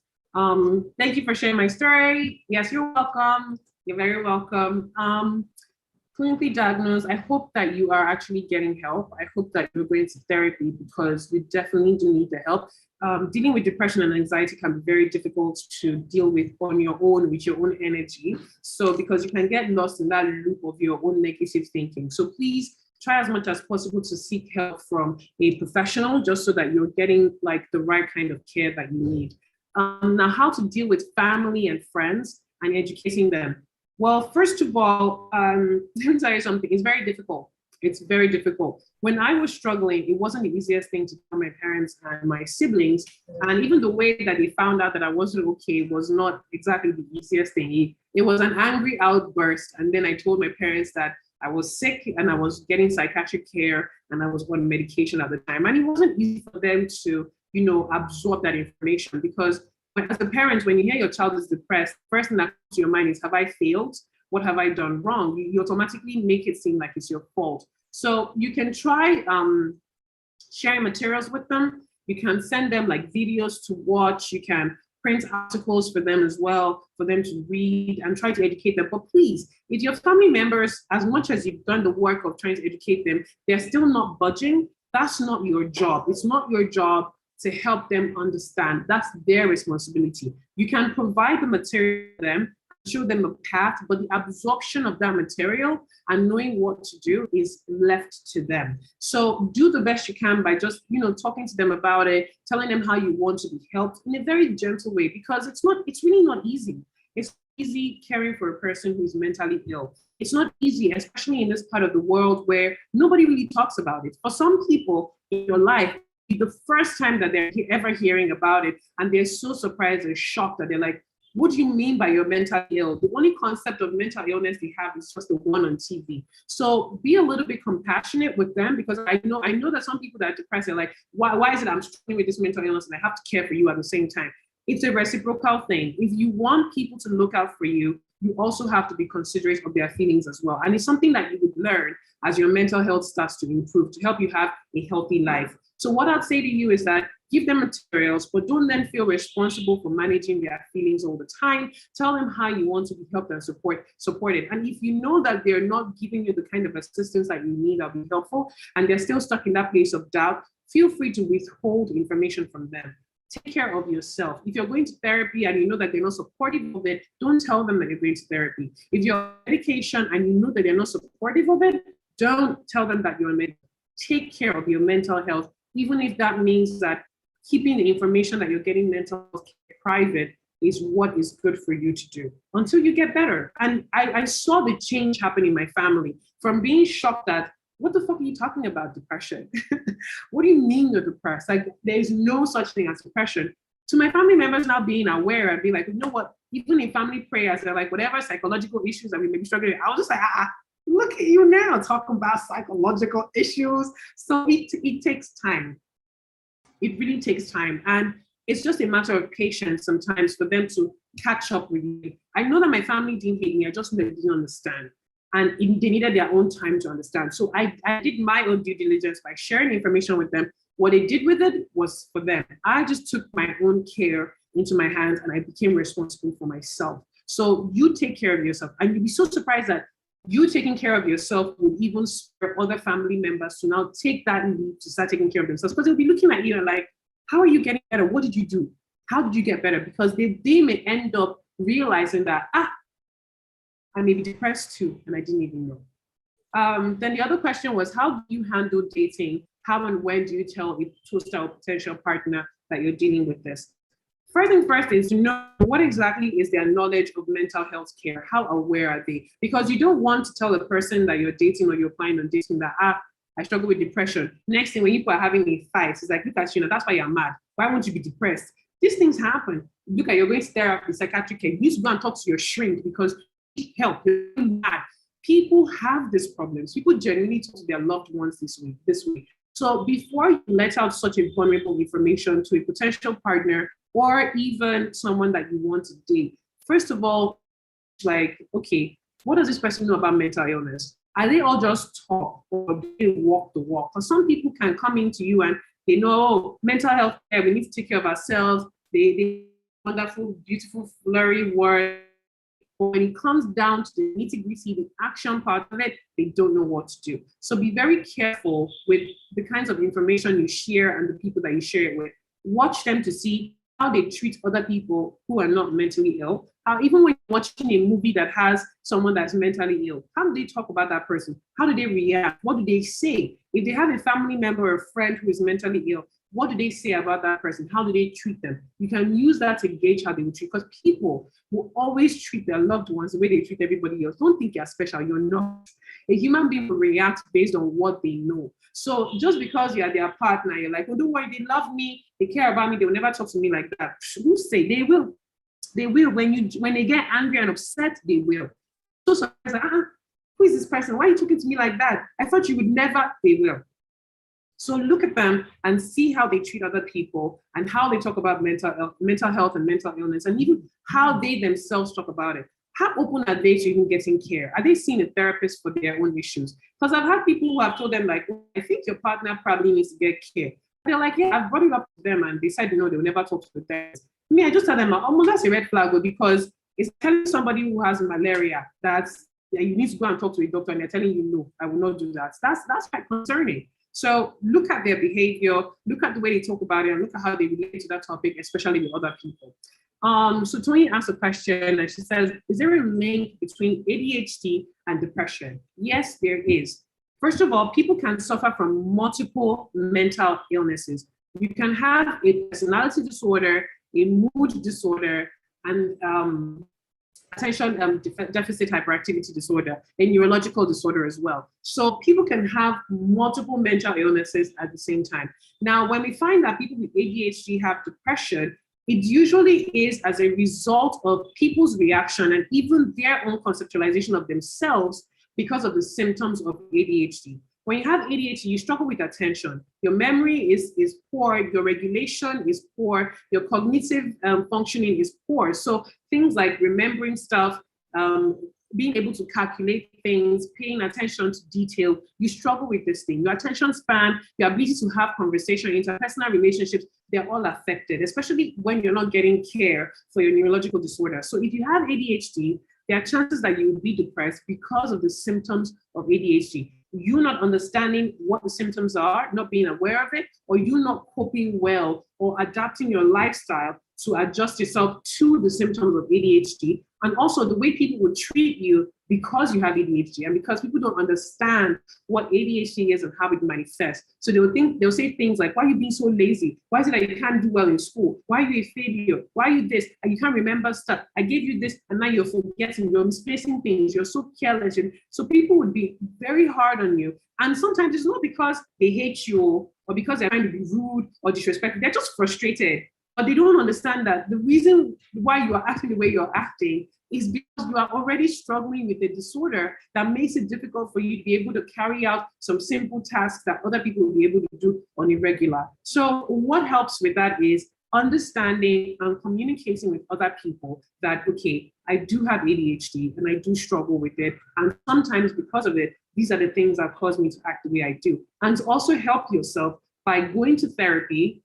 Thank you for sharing my story. Yes, you're welcome. You're very welcome. Clinically diagnosed, I hope that you are actually getting help. I hope that you're going to therapy because we definitely do need the help. Dealing with depression and anxiety can be very difficult to deal with on your own, with your own energy. So because you can get lost in that loop of your own negative thinking. So please try as much as possible to seek help from a professional just so that you're getting like the right kind of care that you need. Now, how to deal with family and friends and educating them. Well, first of all, let me tell you something. It's very difficult. It's very difficult. When I was struggling, it wasn't the easiest thing to tell my parents and my siblings. And even the way that they found out that I wasn't okay was not exactly the easiest thing. It was an angry outburst. And then I told my parents that I was sick and I was getting psychiatric care and I was on medication at the time. And it wasn't easy for them to, absorb that information, because as a parent, when you hear your child is depressed, first thing that comes to your mind is, have I failed? What have I done wrong? You automatically make it seem like it's your fault. So you can try sharing materials with them. You can send them like videos to watch. You can print articles for them as well, for them to read and try to educate them. But please, if your family members, as much as you've done the work of trying to educate them, they're still not budging, that's not your job. It's not your job to help them understand. That's their responsibility. You can provide the material to them, show them a path, but the absorption of that material and knowing what to do is left to them. So do the best you can by just, talking to them about it, telling them how you want to be helped in a very gentle way, because it's really not easy. It's easy caring for a person who's mentally ill. It's not easy, especially in this part of the world where nobody really talks about it. For some people in your life, the first time that they're ever hearing about it, and they're so surprised and shocked that they're like, what do you mean by you're mentally ill? The only concept of mental illness they have is just the one on TV. So be a little bit compassionate with them, because I know that some people that are depressed are like, why is it I'm struggling with this mental illness and I have to care for you at the same time? It's a reciprocal thing. If you want people to look out for you, you also have to be considerate of their feelings as well. And it's something that you would learn as your mental health starts to improve to help you have a healthy life. So what I'd say to you is that give them materials, but don't then feel responsible for managing their feelings all the time. Tell them how you want to be helped and supported. And if you know that they're not giving you the kind of assistance that you need that'll be helpful, and they're still stuck in that place of doubt, feel free to withhold information from them. Take care of yourself. If you're going to therapy and you know that they're not supportive of it, don't tell them that you're going to therapy. If you're on medication and you know that they're not supportive of it, don't tell them that you're on medication. Take care of your mental health, even if that means that keeping the information that you're getting mental health private is what is good for you to do until you get better. And I saw the change happen in my family from being shocked at, what the fuck are you talking about, depression? What do you mean you're depressed? Like, there's no such thing as depression. To my family members now being aware and being like, you know what, even in family prayers, they're like, whatever psychological issues that we may be struggling with, I was just like, look at you now talking about psychological issues. So it takes time. It really takes time. And it's just a matter of patience sometimes for them to catch up with you. I know that my family didn't hate me. I just didn't understand. And they needed their own time to understand. So I did my own due diligence by sharing information with them. What they did with it was for them. I just took my own care into my hands and I became responsible for myself. So you take care of yourself. And you'll be so surprised that you taking care of yourself would even spur other family members to now take that lead to start taking care of themselves. Because they'll be looking at you and like, how are you getting better? What did you do? How did you get better? Because they may end up realizing that, I may be depressed too, and I didn't even know. Then the other question was, how do you handle dating? How and when do you tell a toaster or potential partner that you're dealing with this? First thing first is to know what exactly is their knowledge of mental health care. How aware are they? Because you don't want to tell the person that you're dating or you're planning on dating that, I struggle with depression. Next thing, when people are having a fight, it's like, look at you, that's why you're mad. Why won't you be depressed? These things happen. Look at, you're going to therapy, psychiatric care. You need to go and talk to your shrink because help, you're mad. People have these problems. People genuinely talk to their loved ones this way. So before you let out such vulnerable information to a potential partner or even someone that you want to date, first of all, like, okay, what does this person know about mental illness? Are they all just talk or do they walk the walk? Because some people can come into you and they know mental health care, we need to take care of ourselves. They wonderful, beautiful, flurry words. But when it comes down to the nitty-gritty, the action part of it, they don't know what to do. So be very careful with the kinds of information you share and the people that you share it with. Watch them to see how they treat other people who are not mentally ill. How even when you're watching a movie that has someone that's mentally ill, how do they talk about that person? How do they react? What do they say? If they have a family member or a friend who is mentally ill, what do they say about that person? How do they treat them? You can use that to gauge how they will treat, because people will always treat their loved ones the way they treat everybody else. Don't think you're special, you're not. A human being will react based on what they know. So just because you're their partner, you're like, oh, don't worry, they love me, they care about me, they will never talk to me like that. Who say they will? They will. When they get angry and upset, they will. So sometimes like, who is this person? Why are you talking to me like that? I thought you would never. They will. So look at them and see how they treat other people and how they talk about mental health and mental illness, and even how they themselves talk about it. How open are they to even getting care? Are they seeing a therapist for their own issues? Because I've had people who have told them, like, oh, I think your partner probably needs to get care. They're like, yeah, I've brought it up to them and they said, no, they'll never talk to the therapist. Me, I just tell them, oh, that's a red flag, because it's telling somebody who has malaria that you need to go and talk to a doctor, and they're telling you, no, I will not do that. That's quite concerning. So look at their behavior, look at the way they talk about it, and look at how they relate to that topic, especially with other people. So Tony asked a question and she says, is there a link between ADHD and depression? Yes, there is. First of all, people can suffer from multiple mental illnesses. You can have a personality disorder, a mood disorder, and attention deficit hyperactivity disorder, a neurological disorder as well. So people can have multiple mental illnesses at the same time. Now, when we find that people with ADHD have depression, it usually is as a result of people's reaction and even their own conceptualization of themselves because of the symptoms of ADHD. When you have ADHD, you struggle with attention. Your memory is poor, your regulation is poor, your cognitive functioning is poor. So things like remembering stuff, being able to calculate things, paying attention to detail, you struggle with this thing. Your attention span, your ability to have conversation, interpersonal relationships, they're all affected, especially when you're not getting care for your neurological disorder. So if you have ADHD, there are chances that you will be depressed because of the symptoms of ADHD. You not understanding what the symptoms are, not being aware of it, or you not coping well or adapting your lifestyle to adjust yourself to the symptoms of ADHD, and also the way people will treat you because you have ADHD and because people don't understand what ADHD is and how it manifests. So they'll say things like, why are you being so lazy? Why is it that you can't do well in school? Why are you a failure? Why are you this? And you can't remember stuff. I gave you this and now you're forgetting, you're misplacing things, you're so careless. So people would be very hard on you. And sometimes it's not because they hate you or because they're trying to be rude or disrespectful. They're just frustrated. But they don't understand that the reason why you are acting the way you're acting is because you are already struggling with a disorder that makes it difficult for you to be able to carry out some simple tasks that other people will be able to do on a regular. So what helps with that is understanding and communicating with other people that, okay, I do have ADHD and I do struggle with it. And sometimes because of it, these are the things that cause me to act the way I do. And to also help yourself by going to therapy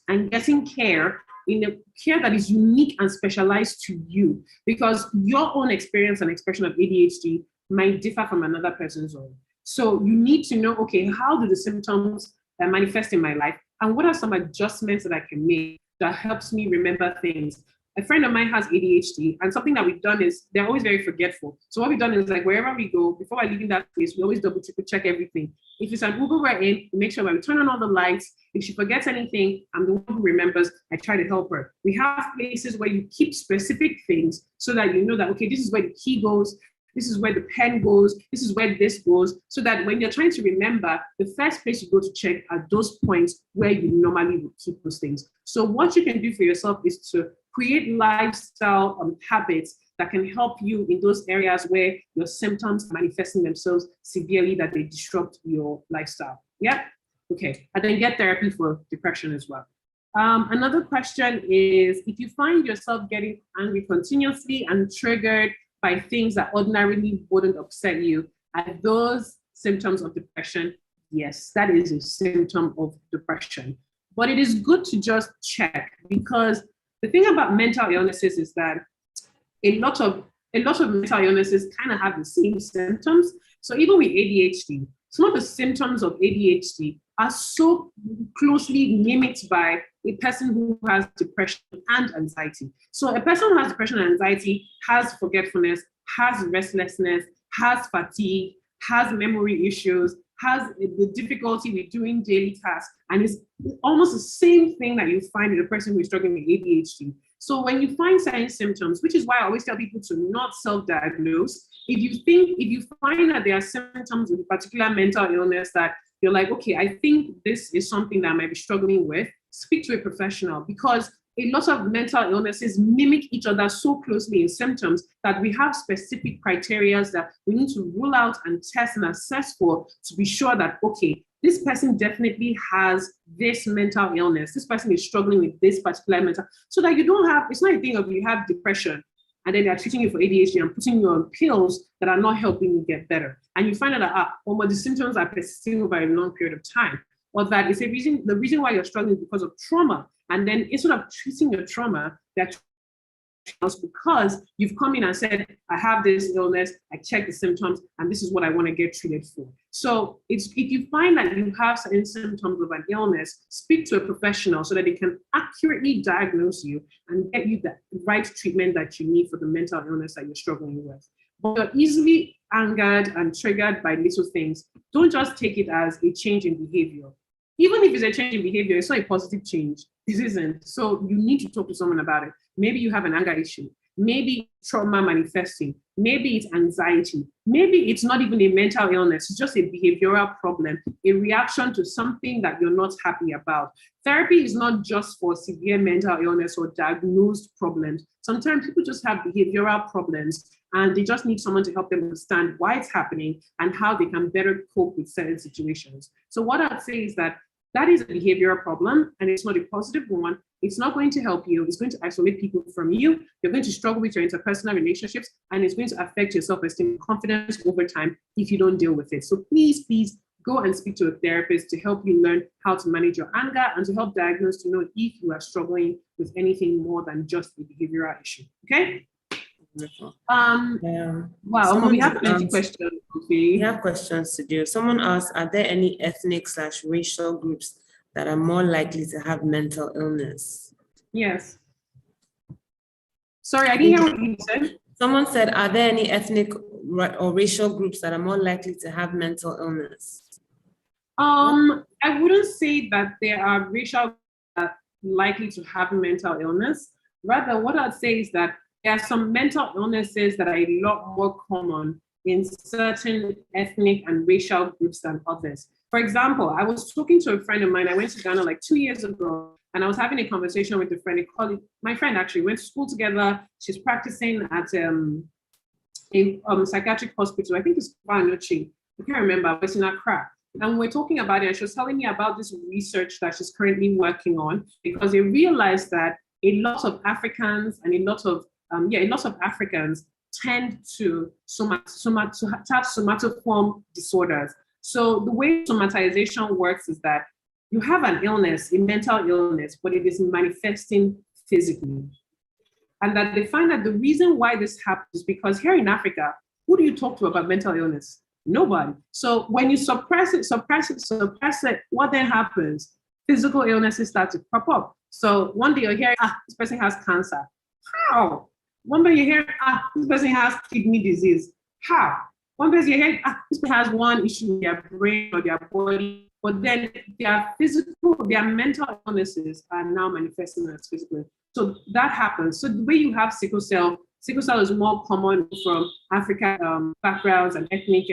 and getting care in a care that is unique and specialized to you, because your own experience and expression of ADHD might differ from another person's own. So you need to know, okay, how do the symptoms manifest in my life? And what are some adjustments that I can make that helps me remember things? A friend of mine has ADHD, and something that we've done is they're always very forgetful. So what we've done is, like, wherever we go, before I leave in that place, we always double check everything. If it's an Uber we're in, we make sure that we turn on all the lights. If she forgets anything, I'm the one who remembers. I try to help her. We have places where you keep specific things so that you know that, okay, this is where the key goes. This is where the pen goes. This is where this goes. So that when you're trying to remember, the first place you go to check are those points where you normally would keep those things. So what you can do for yourself is to create lifestyle habits that can help you in those areas where your symptoms are manifesting themselves severely, that they disrupt your lifestyle. Yeah? Okay. And then get therapy for depression as well. Another question is, if you find yourself getting angry continuously and triggered by things that ordinarily wouldn't upset you, are those symptoms of depression? Yes, that is a symptom of depression. But it is good to just check, because the thing about mental illnesses is that a lot of mental illnesses kind of have the same symptoms. So even with ADHD, some of the symptoms of ADHD are so closely mimicked by a person who has depression and anxiety. So a person who has depression and anxiety has forgetfulness, has restlessness, has fatigue, has memory issues, has the difficulty with doing daily tasks, and it's almost the same thing that you find in a person who is struggling with ADHD. So when you find certain symptoms, which is why I always tell people to not self-diagnose, if you find that there are symptoms of a particular mental illness that you're like, okay, I think this is something that I might be struggling with, speak to a professional, because a lot of mental illnesses mimic each other so closely in symptoms that we have specific criteria that we need to rule out and test and assess for to be sure that, okay, this person definitely has this mental illness. This person is struggling with this particular mental, so that you don't have, it's not a thing of you have depression and then they're treating you for ADHD and putting you on pills that are not helping you get better. And you find out that, the symptoms are persisting over a long period of time. Or that it's the reason why you're struggling is because of trauma. And then instead of treating your trauma, they're because you've come in and said, I have this illness, I checked the symptoms, and this is what I want to get treated for. So if you find that you have certain symptoms of an illness, speak to a professional so that they can accurately diagnose you and get you the right treatment that you need for the mental illness that you're struggling with. But you're easily angered and triggered by little things. Don't just take it as a change in behavior. Even if it's a change in behavior, it's not a positive change. It isn't. So you need to talk to someone about it. Maybe you have an anger issue. Maybe trauma manifesting. Maybe it's anxiety. Maybe it's not even a mental illness. It's just a behavioral problem, a reaction to something that you're not happy about. Therapy is not just for severe mental illness or diagnosed problems. Sometimes people just have behavioral problems and they just need someone to help them understand why it's happening and how they can better cope with certain situations. So what I'd say is that is a behavioral problem and it's not a positive one. It's not going to help you. It's going to isolate people from you. You're going to struggle with your interpersonal relationships and it's going to affect your self-esteem and confidence over time if you don't deal with it. So please go and speak to a therapist to help you learn how to manage your anger and to help diagnose to know if you are struggling with anything more than just a behavioral issue. Okay? Wow, we have plenty questions. We have questions to do. Someone asked, are there any ethnic/racial groups that are more likely to have mental illness? Yes. Sorry, I didn't hear what you said. Someone said, are there any ethnic or racial groups that are more likely to have mental illness? I wouldn't say that there are racial groups that are likely to have mental illness. Rather, what I'd say is that there are some mental illnesses that are a lot more common in certain ethnic and racial groups than others. For example, I was talking to a friend of mine. I went to Ghana like 2 years ago, and I was having a conversation with a friend, a colleague. My friend actually went to school together. She's practicing at a psychiatric hospital. I think it's Kwanochi. I can't remember, but it's in Accra. And we're talking about it, and she was telling me about this research that she's currently working on, because they realized that a lot of Africans and a lot of Africans tend to have somatoform disorders. So the way somatization works is that you have an illness, a mental illness, but it is manifesting physically. And that they find that the reason why this happens is because here in Africa, who do you talk to about mental illness? Nobody. So when you suppress it, what then happens? Physical illnesses start to crop up. So one day you're hearing, this person has cancer. How? One day you hear, this person has kidney disease. How? One person you hear, this person has one issue with their brain or their body, but then their mental illnesses are now manifesting as physical. So that happens. So the way you have sickle cell is more common from African backgrounds and ethnic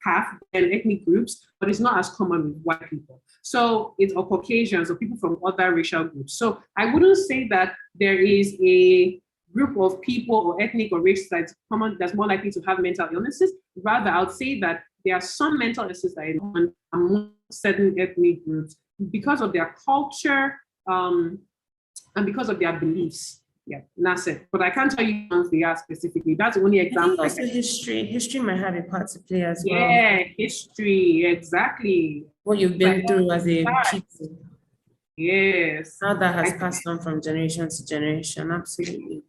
path and ethnic groups, but it's not as common with white people. So it's or Caucasians or people from other racial groups. So I wouldn't say that there is a group of people or ethnic or race that's common that's more likely to have mental illnesses. Rather, I would say that there are some mental illnesses that are common among certain ethnic groups because of their culture and because of their beliefs. Yeah, that's it. But I can't tell you ones they are specifically. That's the only example. Also history. History might have a part to play as well. Yeah, history, exactly. What you've been through as a kid. Yes. How that has passed on from generation to generation. Absolutely.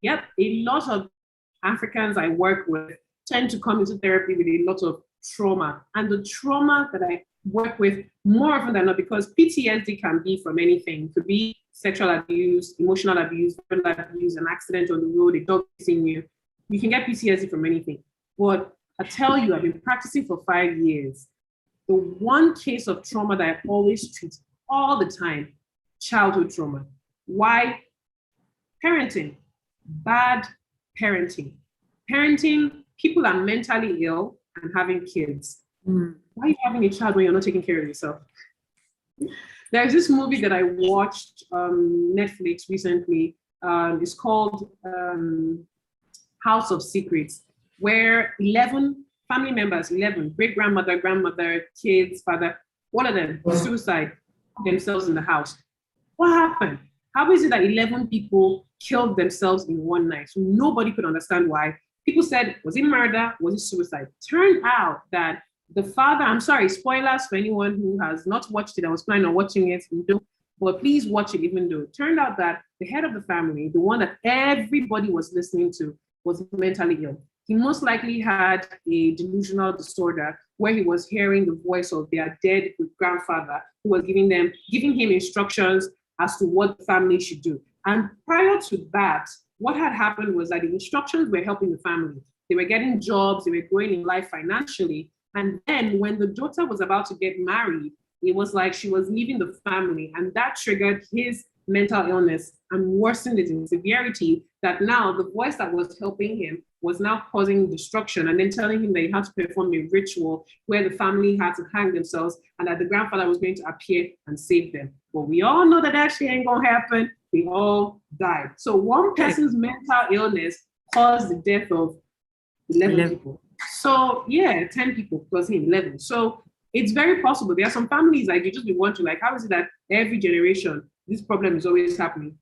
Yep, a lot of Africans I work with tend to come into therapy with a lot of trauma. And the trauma that I work with more often than not, because PTSD can be from anything. It could be sexual abuse, emotional abuse, verbal abuse, an accident on the road, a dog chasing you. You can get PTSD from anything. But I tell you, I've been practicing for 5 years. The one case of trauma that I always treat all the time, childhood trauma. Why? Parenting. Bad parenting. Parenting, people are mentally ill and having kids. Why are you having a child when you're not taking care of yourself? There's this movie that I watched on Netflix recently. It's called House of Secrets, where 11 family members, 11, great-grandmother, grandmother, kids, father, all of them suicide themselves in the house. What happened? How is it that 11 people killed themselves in one night? So nobody could understand why. People said, was it murder? Was it suicide? Turned out that the father, I'm sorry, spoilers for anyone who has not watched it, I was planning on watching it. but please watch it even though. It turned out that the head of the family, the one that everybody was listening to, was mentally ill. He most likely had a delusional disorder where he was hearing the voice of their dead grandfather who was giving him instructions as to what the family should do. And prior to that, what had happened was that the instructions were helping the family. They were getting jobs, they were growing in life financially. And then when the daughter was about to get married, it was like she was leaving the family, and that triggered his mental illness and worsened it in severity, that now the voice that was helping him was now causing destruction and then telling him that he had to perform a ritual where the family had to hang themselves and that the grandfather was going to appear and save them. But we all know that actually ain't gonna happen. They all died. So one person's mental illness caused the death of 11 people. So yeah, 10 people plus him, 11. So it's very possible. There are some families like you just be wondering, like, how is it that every generation this problem is always happening?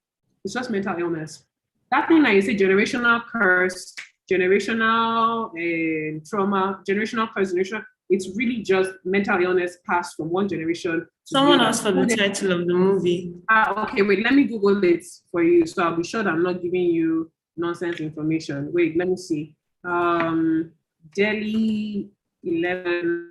It's just mental illness. That thing that you say, generational curse, generational trauma, generational curse, it's really just mental illness passed from one generation to Someone asked for the title of the movie. Okay, wait, let me Google it for you. So I'll be sure that I'm not giving you nonsense information. Wait, let me see. Delhi 11.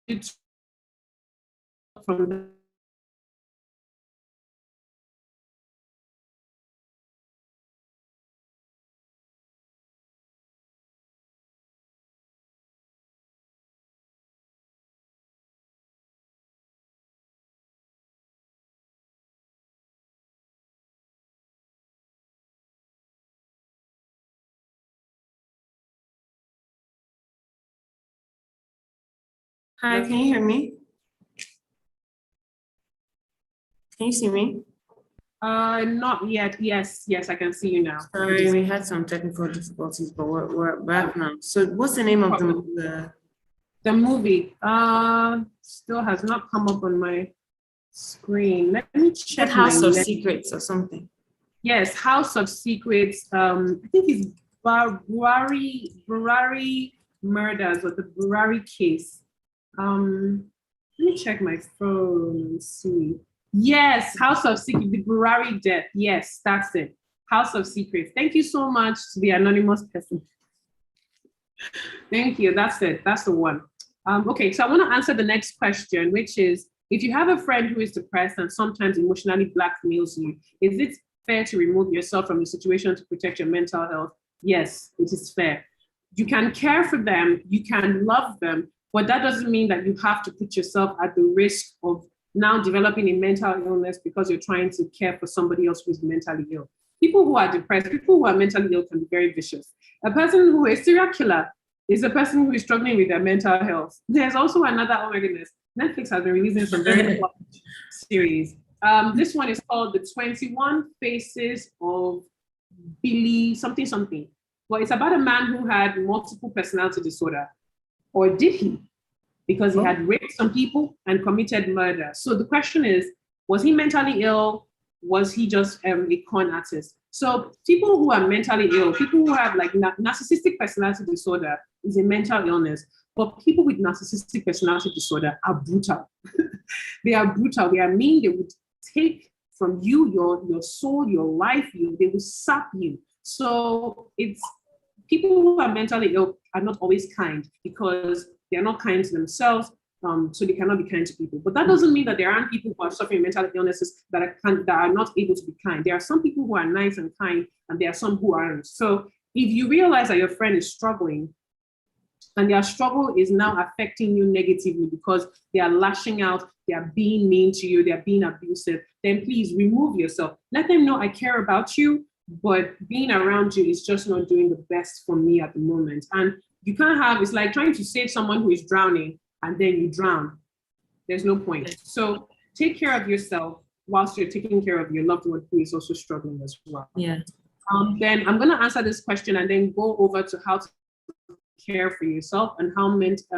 It's from the Hi, can you hear me? Can you see me? Not yet. Yes, I can see you now. Sorry, we had some technical difficulties, but we're back now. So what's the name of the movie? Still has not come up on my screen. Let me check. House of Secrets or something. Yes, House of Secrets. I think it's Burari murders or the Burari case. Let me check my phone and see. Yes, House of Secrets, the Burari death. Yes, that's it. House of Secrets. Thank you so much to the anonymous person. Thank you. That's it. That's the one. Okay, so I want to answer the next question, which is, if you have a friend who is depressed and sometimes emotionally blackmails you, is it fair to remove yourself from the situation to protect your mental health? Yes, it is fair. You can care for them, you can love them, but that doesn't mean that you have to put yourself at the risk of now developing a mental illness because you're trying to care for somebody else who's mentally ill. People who are depressed, people who are mentally ill can be very vicious. A person who is serial killer is a person who is struggling with their mental health. There's also another, oh my goodness, Netflix has been releasing some very important series. This one is called The 21 Faces of Billy something. Well, it's about a man who had multiple personality disorder. Or did he? Because he had raped some people and committed murder. So the question is, was he mentally ill? Was he just a con artist? So people who are mentally ill, people who have like narcissistic personality disorder is a mental illness. But people with narcissistic personality disorder are brutal. They are brutal. They are mean. They would take from you your soul, your life. They will sap you. So it's people who are mentally ill are not always kind because they are not kind to themselves. So they cannot be kind to people. But that doesn't mean that there aren't people who are suffering mental illnesses that are not able to be kind. There are some people who are nice and kind, and there are some who aren't. So if you realize that your friend is struggling, and their struggle is now affecting you negatively because they are lashing out, they are being mean to you, they are being abusive, then please remove yourself. Let them know I care about you, but being around you is just not doing the best for me at the moment. And you can't have, it's like trying to save someone who is drowning and then you drown. There's no point. So take care of yourself, whilst you're taking care of your loved one who is also struggling as well. Yeah. Then I'm going to answer this question and then go over to how to care for yourself and how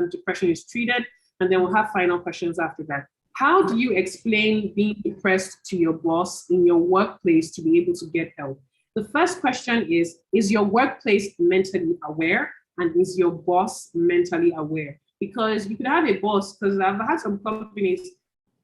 depression is treated. And then we'll have final questions after that. How do you explain being depressed to your boss in your workplace to be able to get help? The first question is your workplace mentally aware? And is your boss mentally aware? Because you could have a boss, because I've had some companies,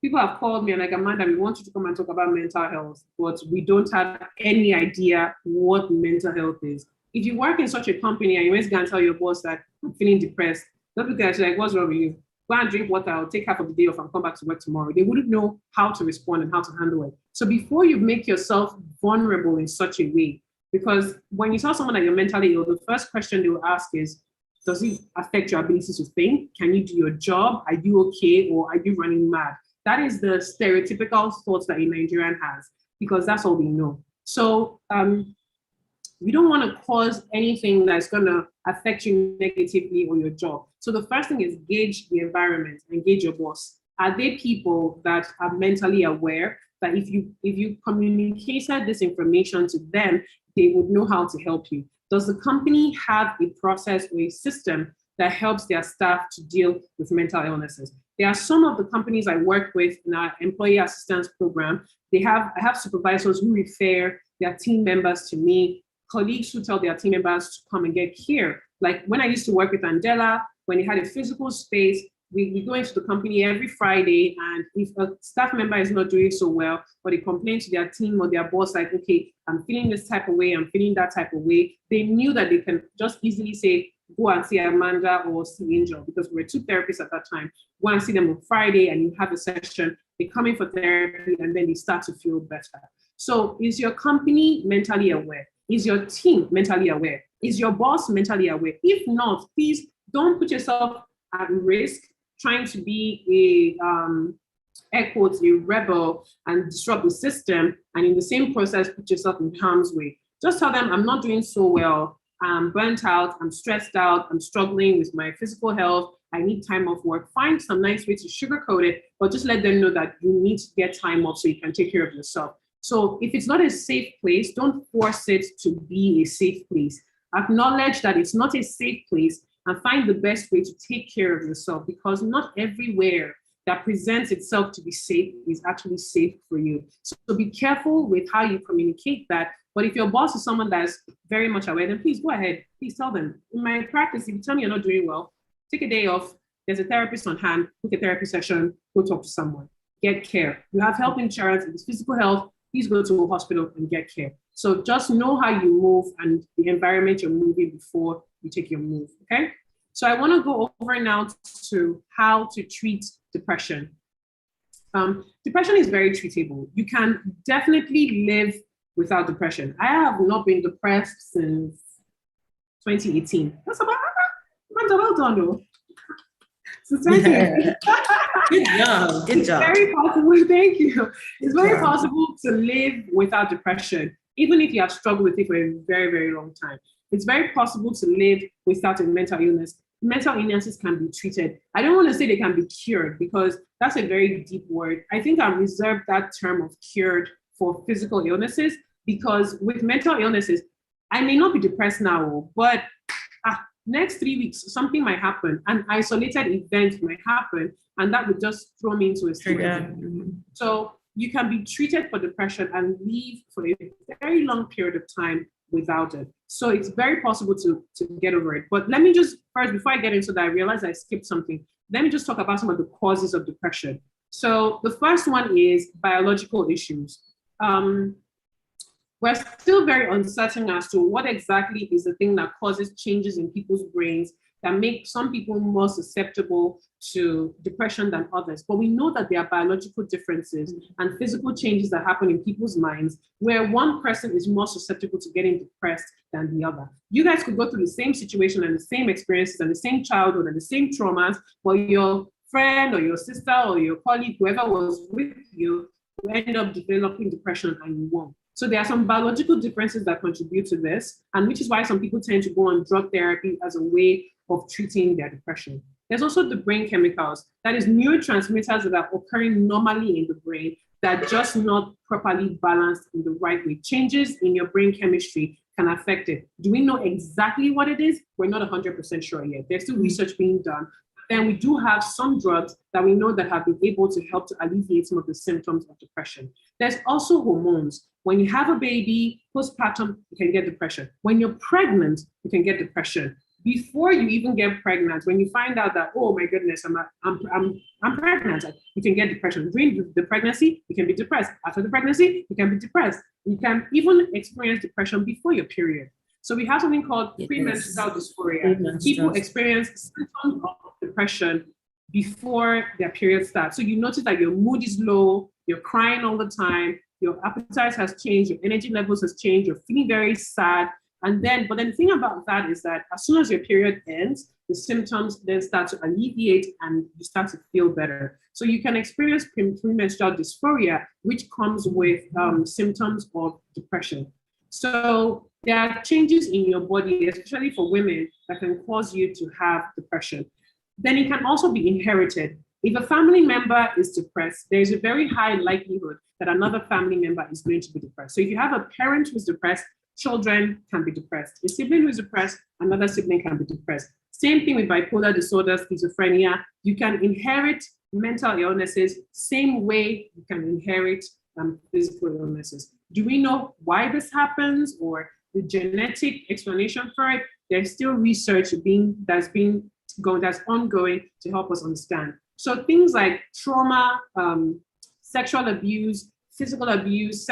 people have called me and like, Amanda, we want you to come and talk about mental health, but we don't have any idea what mental health is. If you work in such a company and you always go and tell your boss that I'm feeling depressed, they'll look at you like, what's wrong with you? Go and drink water, I'll take half of the day off and come back to work tomorrow. They wouldn't know how to respond and how to handle it. So before you make yourself vulnerable in such a way, because when you tell someone that you're mentally ill, the first question they will ask is, does it affect your ability to think? Can you do your job? Are you okay? Or are you running mad? That is the stereotypical thoughts that a Nigerian has, because that's all we know. So we don't want to cause anything that's going to affect you negatively or your job. So the first thing is gauge the environment and gauge your boss. Are they people that are mentally aware that if you communicated this information to them, they would know how to help you? Does the company have a process or a system that helps their staff to deal with mental illnesses? There are some of the companies I work with in our employee assistance program. I have supervisors who refer their team members to me, colleagues who tell their team members to come and get care. Like when I used to work with Andela, when they had a physical space, we go into the company every Friday, and if a staff member is not doing so well, or they complain to their team or their boss, like, okay, I'm feeling this type of way, I'm feeling that type of way, they knew that they can just easily say, go and see Amanda or see Angel, because we were two therapists at that time. Go and see them on Friday and you have a session, they come in for therapy, and then they start to feel better. So is your company mentally aware? Is your team mentally aware? Is your boss mentally aware? If not, please don't put yourself at risk trying to be air quotes, a rebel and disrupt the system, and in the same process, put yourself in harm's way. Just tell them, I'm not doing so well, I'm burnt out, I'm stressed out, I'm struggling with my physical health, I need time off work. Find some nice way to sugarcoat it, but just let them know that you need to get time off so you can take care of yourself. So if it's not a safe place, don't force it to be a safe place. Acknowledge that it's not a safe place and find the best way to take care of yourself, because not everywhere that presents itself to be safe is actually safe for you. So be careful with how you communicate that. But if your boss is someone that's very much aware, then please go ahead. Please tell them. In my practice, if you tell me you're not doing well, take a day off. There's a therapist on hand. Book a therapy session. Go talk to someone. Get care. You have health insurance. If it's physical health, please go to a hospital and get care. So just know how you move and the environment you're moving before you take your move, okay? So I want to go over now to how to treat depression. Depression is very treatable. You can definitely live without depression. I have not been depressed since 2018. That's about, well done though. Since 2018. Good job. Good job. It's very possible, thank you. It's very possible to live without depression, even if you have struggled with it for a very, very long time. It's very possible to live without a mental illness. Mental illnesses can be treated. I don't want to say they can be cured, because that's a very deep word. I think I reserve that term of cured for physical illnesses, because with mental illnesses, I may not be depressed now, but next 3 weeks, something might happen. An isolated event might happen, and that would just throw me into a state. So you can be treated for depression and live for a very long period of time without it. So it's very possible to get over it. But let me just first, before I get into that, I realized I skipped something. Let me just talk about some of the causes of depression. So the first one is biological issues. We're still very uncertain as to what exactly is the thing that causes changes in people's brains that make some people more susceptible to depression than others. But we know that there are biological differences and physical changes that happen in people's minds where one person is more susceptible to getting depressed than the other. You guys could go through the same situation and the same experiences and the same childhood and the same traumas, but your friend or your sister or your colleague, whoever was with you, will end up developing depression and you won't. So there are some biological differences that contribute to this, and which is why some people tend to go on drug therapy as a way of treating their depression. There's also the brain chemicals, that is neurotransmitters that are occurring normally in the brain that just not properly balanced in the right way. Changes in your brain chemistry can affect it. Do we know exactly what it is? We're not 100% sure yet. There's still research being done. Then we do have some drugs that we know that have been able to help to alleviate some of the symptoms of depression. There's also hormones. When you have a baby, postpartum, you can get depression. When you're pregnant, you can get depression. Before you even get pregnant, when you find out that, oh my goodness, I'm pregnant, you can get depression. During the pregnancy, you can be depressed. After the pregnancy, you can be depressed. You can even experience depression before your period. So we have something called premenstrual dysphoria. People experience symptoms of depression before their period starts. So you notice that your mood is low, you're crying all the time, your appetite has changed, your energy levels has changed, you're feeling very sad. But then the thing about that is that as soon as your period ends, the symptoms then start to alleviate and you start to feel better. So you can experience premenstrual dysphoria, which comes with symptoms of depression. So there are changes in your body, especially for women, that can cause you to have depression. Then it can also be inherited. If a family member is depressed, there's a very high likelihood that another family member is going to be depressed. So if you have a parent who's depressed, children can be depressed. A sibling who's depressed, another sibling can be depressed. Same thing with bipolar disorder, schizophrenia. You can inherit mental illnesses, same way you can inherit physical illnesses. Do we know why this happens or the genetic explanation for it? There's still research that's ongoing to help us understand. So things like trauma, sexual abuse, physical abuse,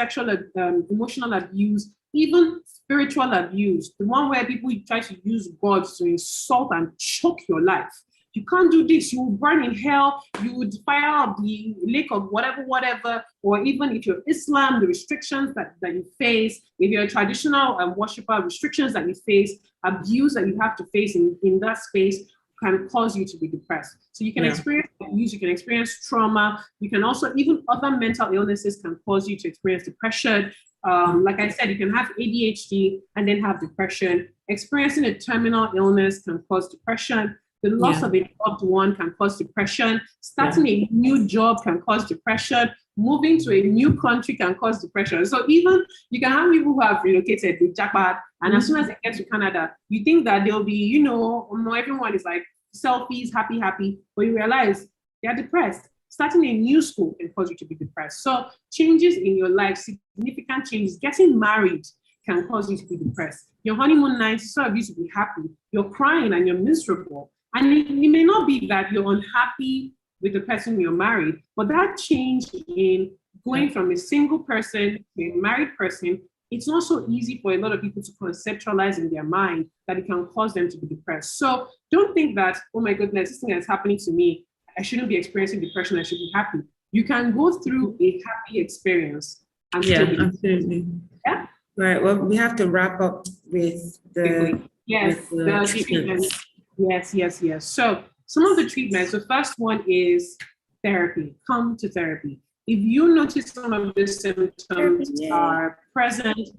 emotional abuse, even spiritual abuse, the one where people try to use God to insult and choke your life. You can't do this, you will burn in hell, you would fire up the lake of whatever, or even if you're Islam, the restrictions that you face, if you're a traditional worshiper, restrictions that you face, abuse that you have to face in that space can cause you to be depressed. So you can experience abuse, you can experience trauma, you can also, even other mental illnesses can cause you to experience depression. Like I said, you can have ADHD and then have depression. Experiencing a terminal illness can cause depression. The loss of a loved one can cause depression. Starting a new job can cause depression. Moving to a new country can cause depression. So even you can have people who have relocated with jackpot, and as soon as they get to Canada, you think that they'll be, everyone is like selfies, happy, but you realize they're depressed. Starting a new school can cause you to be depressed. So changes in your life, significant changes, getting married can cause you to be depressed. Your honeymoon night, so you to be happy. You're crying and you're miserable. And it may not be that you're unhappy with the person you're married, but that change in going from a single person to a married person, it's not so easy for a lot of people to conceptualize in their mind that it can cause them to be depressed. So don't think that, oh my goodness, this thing is happening to me, I shouldn't be experiencing depression, I should be happy. You can go through a happy experience and still be absolutely. Yeah. Right. Well, we have to wrap up with the treatments. Yes. So some of the treatments, the first one is therapy. Come to therapy. If you notice some of the symptoms are present,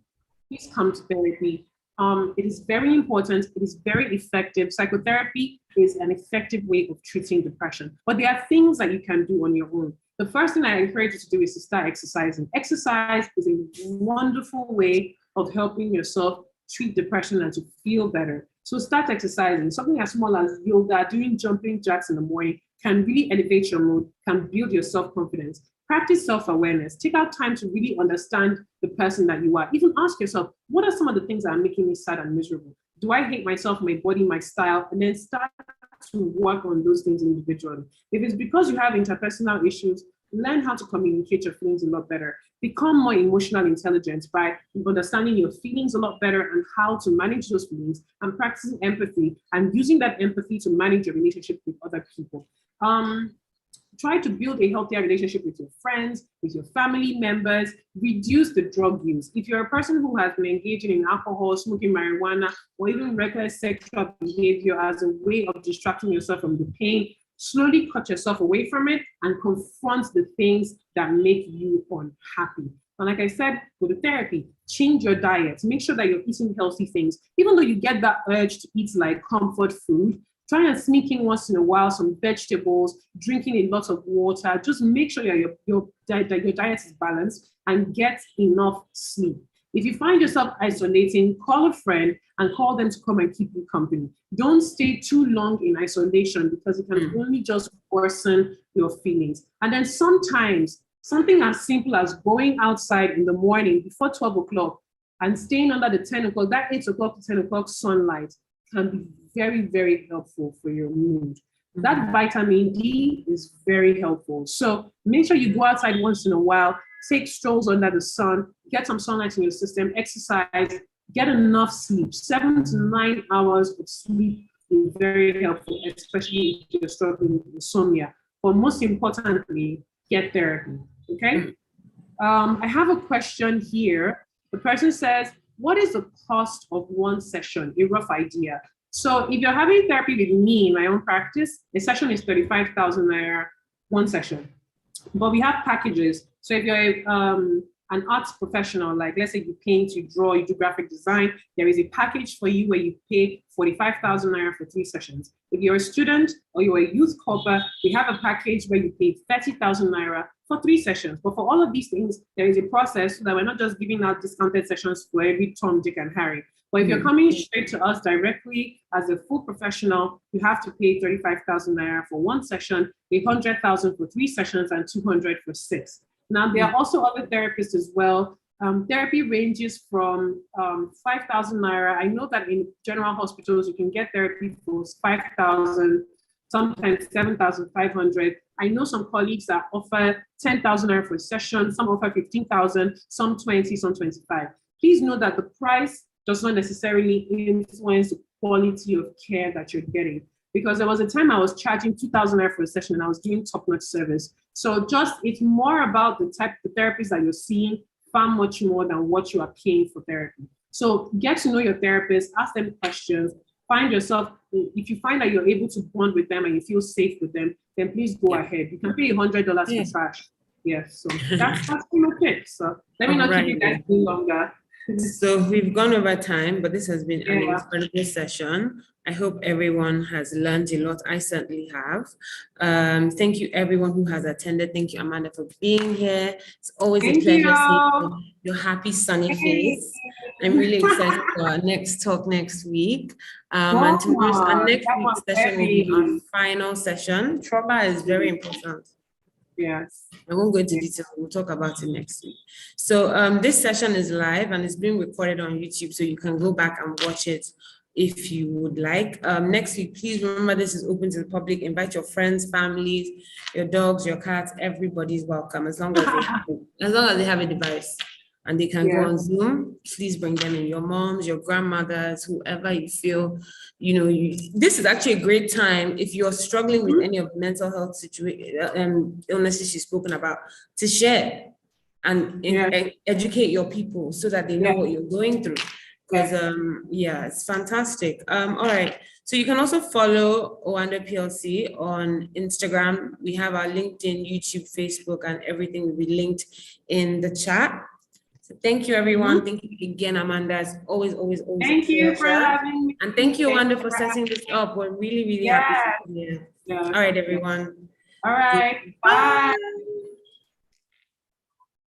please come to therapy. It is very important. It is very effective. Psychotherapy is an effective way of treating depression. But there are things that you can do on your own. The first thing I encourage you to do is to start exercising. Exercise is a wonderful way of helping yourself treat depression and to feel better. So start exercising. Something as small as yoga, doing jumping jacks in the morning can really elevate your mood, can build your self-confidence. Practice self-awareness. Take out time to really understand the person that you are. Even ask yourself, what are some of the things that are making me sad and miserable? Do I hate myself, my body, my style? And then start to work on those things individually. If it's because you have interpersonal issues, learn how to communicate your feelings a lot better. Become more emotionally intelligent by understanding your feelings a lot better and how to manage those feelings, and practicing empathy and using that empathy to manage your relationship with other people. Try to build a healthier relationship with your friends, with your family members. Reduce the drug use. If you're a person who has been engaging in alcohol, smoking marijuana, or even reckless sexual behavior as a way of distracting yourself from the pain, slowly cut yourself away from it and confront the things that make you unhappy. And like I said, with the therapy, change your diet. Make sure that you're eating healthy things. Even though you get that urge to eat like comfort food, Try and sneak in once in a while some vegetables, drinking a lot of water. Just make sure your diet is balanced and get enough sleep. If you find yourself isolating, call a friend and call them to come and keep you company. Don't stay too long in isolation because it can only just worsen your feelings. And then sometimes something as simple as going outside in the morning before 12 o'clock and staying under the 10 o'clock, that 8 o'clock to 10 o'clock sunlight can be very, very helpful for your mood. That vitamin D is very helpful. So make sure you go outside once in a while, take strolls under the sun, get some sunlight in your system, exercise, get enough sleep. 7 to 9 hours of sleep is very helpful, especially if you're struggling with insomnia. But most importantly, get therapy, okay? I have a question here. The person says, what is the cost of one session? A rough idea. So if you're having therapy with me in my own practice, a session is 35,000 naira, one session. But we have packages. So if you're an arts professional, like let's say you paint, you draw, you do graphic design, there is a package for you where you pay 45,000 naira for 3 sessions. If you're a student or you're a youth corper, we have a package where you pay 30,000 naira for 3 sessions. But for all of these things, there is a process so that we're not just giving out discounted sessions for every Tom, Dick, and Harry. But if you're coming straight to us directly as a full professional, you have to pay 35,000 naira for 1 session, 100,000 for 3 sessions, and 200 for 6. Now, there are also other therapists as well. Therapy ranges from 5,000 naira. I know that in general hospitals, you can get therapy for 5,000, sometimes 7,500. I know some colleagues that offer 10,000 naira for a session, some offer 15,000, some 20, some 25. Please know that the price does not necessarily influence the quality of care that you're getting. Because there was a time I was charging 2,000 naira for a session and I was doing top-notch service. So it's more about the type of therapies that you're seeing, far much more than what you are paying for therapy. So get to know your therapist, ask them questions, find yourself, if you find that you're able to bond with them and you feel safe with them, then please go ahead. You can pay $100 for trash. Yes, so that's pretty much it. So let me not keep you guys any longer. So we've gone over time, but this has been an incredible session. I hope everyone has learned a lot. I certainly have. Thank you everyone who has attended. Thank you, Amanda, for being here. It's always a pleasure seeing your happy, sunny face. I'm really excited for our next talk next week. And tomorrow's our next week's session will be our final session. Trauma is very important. Yes. I won't go into detail. We'll talk about it next week. So this session is live and it's being recorded on YouTube, so you can go back and watch it if you would like. Next week, please remember this is open to the public. Invite your friends, families, your dogs, your cats. Everybody's welcome as long as they have a device and they can go on Zoom. Please bring them in. Your moms, your grandmothers, whoever you feel. This is actually a great time if you're struggling with any of the mental health illnesses she's spoken about, to share and educate your people so that they know what you're going through. Because it's fantastic. All right, so you can also follow Oando PLC on Instagram. We have our LinkedIn, YouTube, Facebook, and everything will be linked in the chat. So thank you, everyone. Thank you again, Amanda. It's always thank you for having me. And thank you, Oando, for setting this up. We're really happy to be here. All right, everyone. All right. Bye.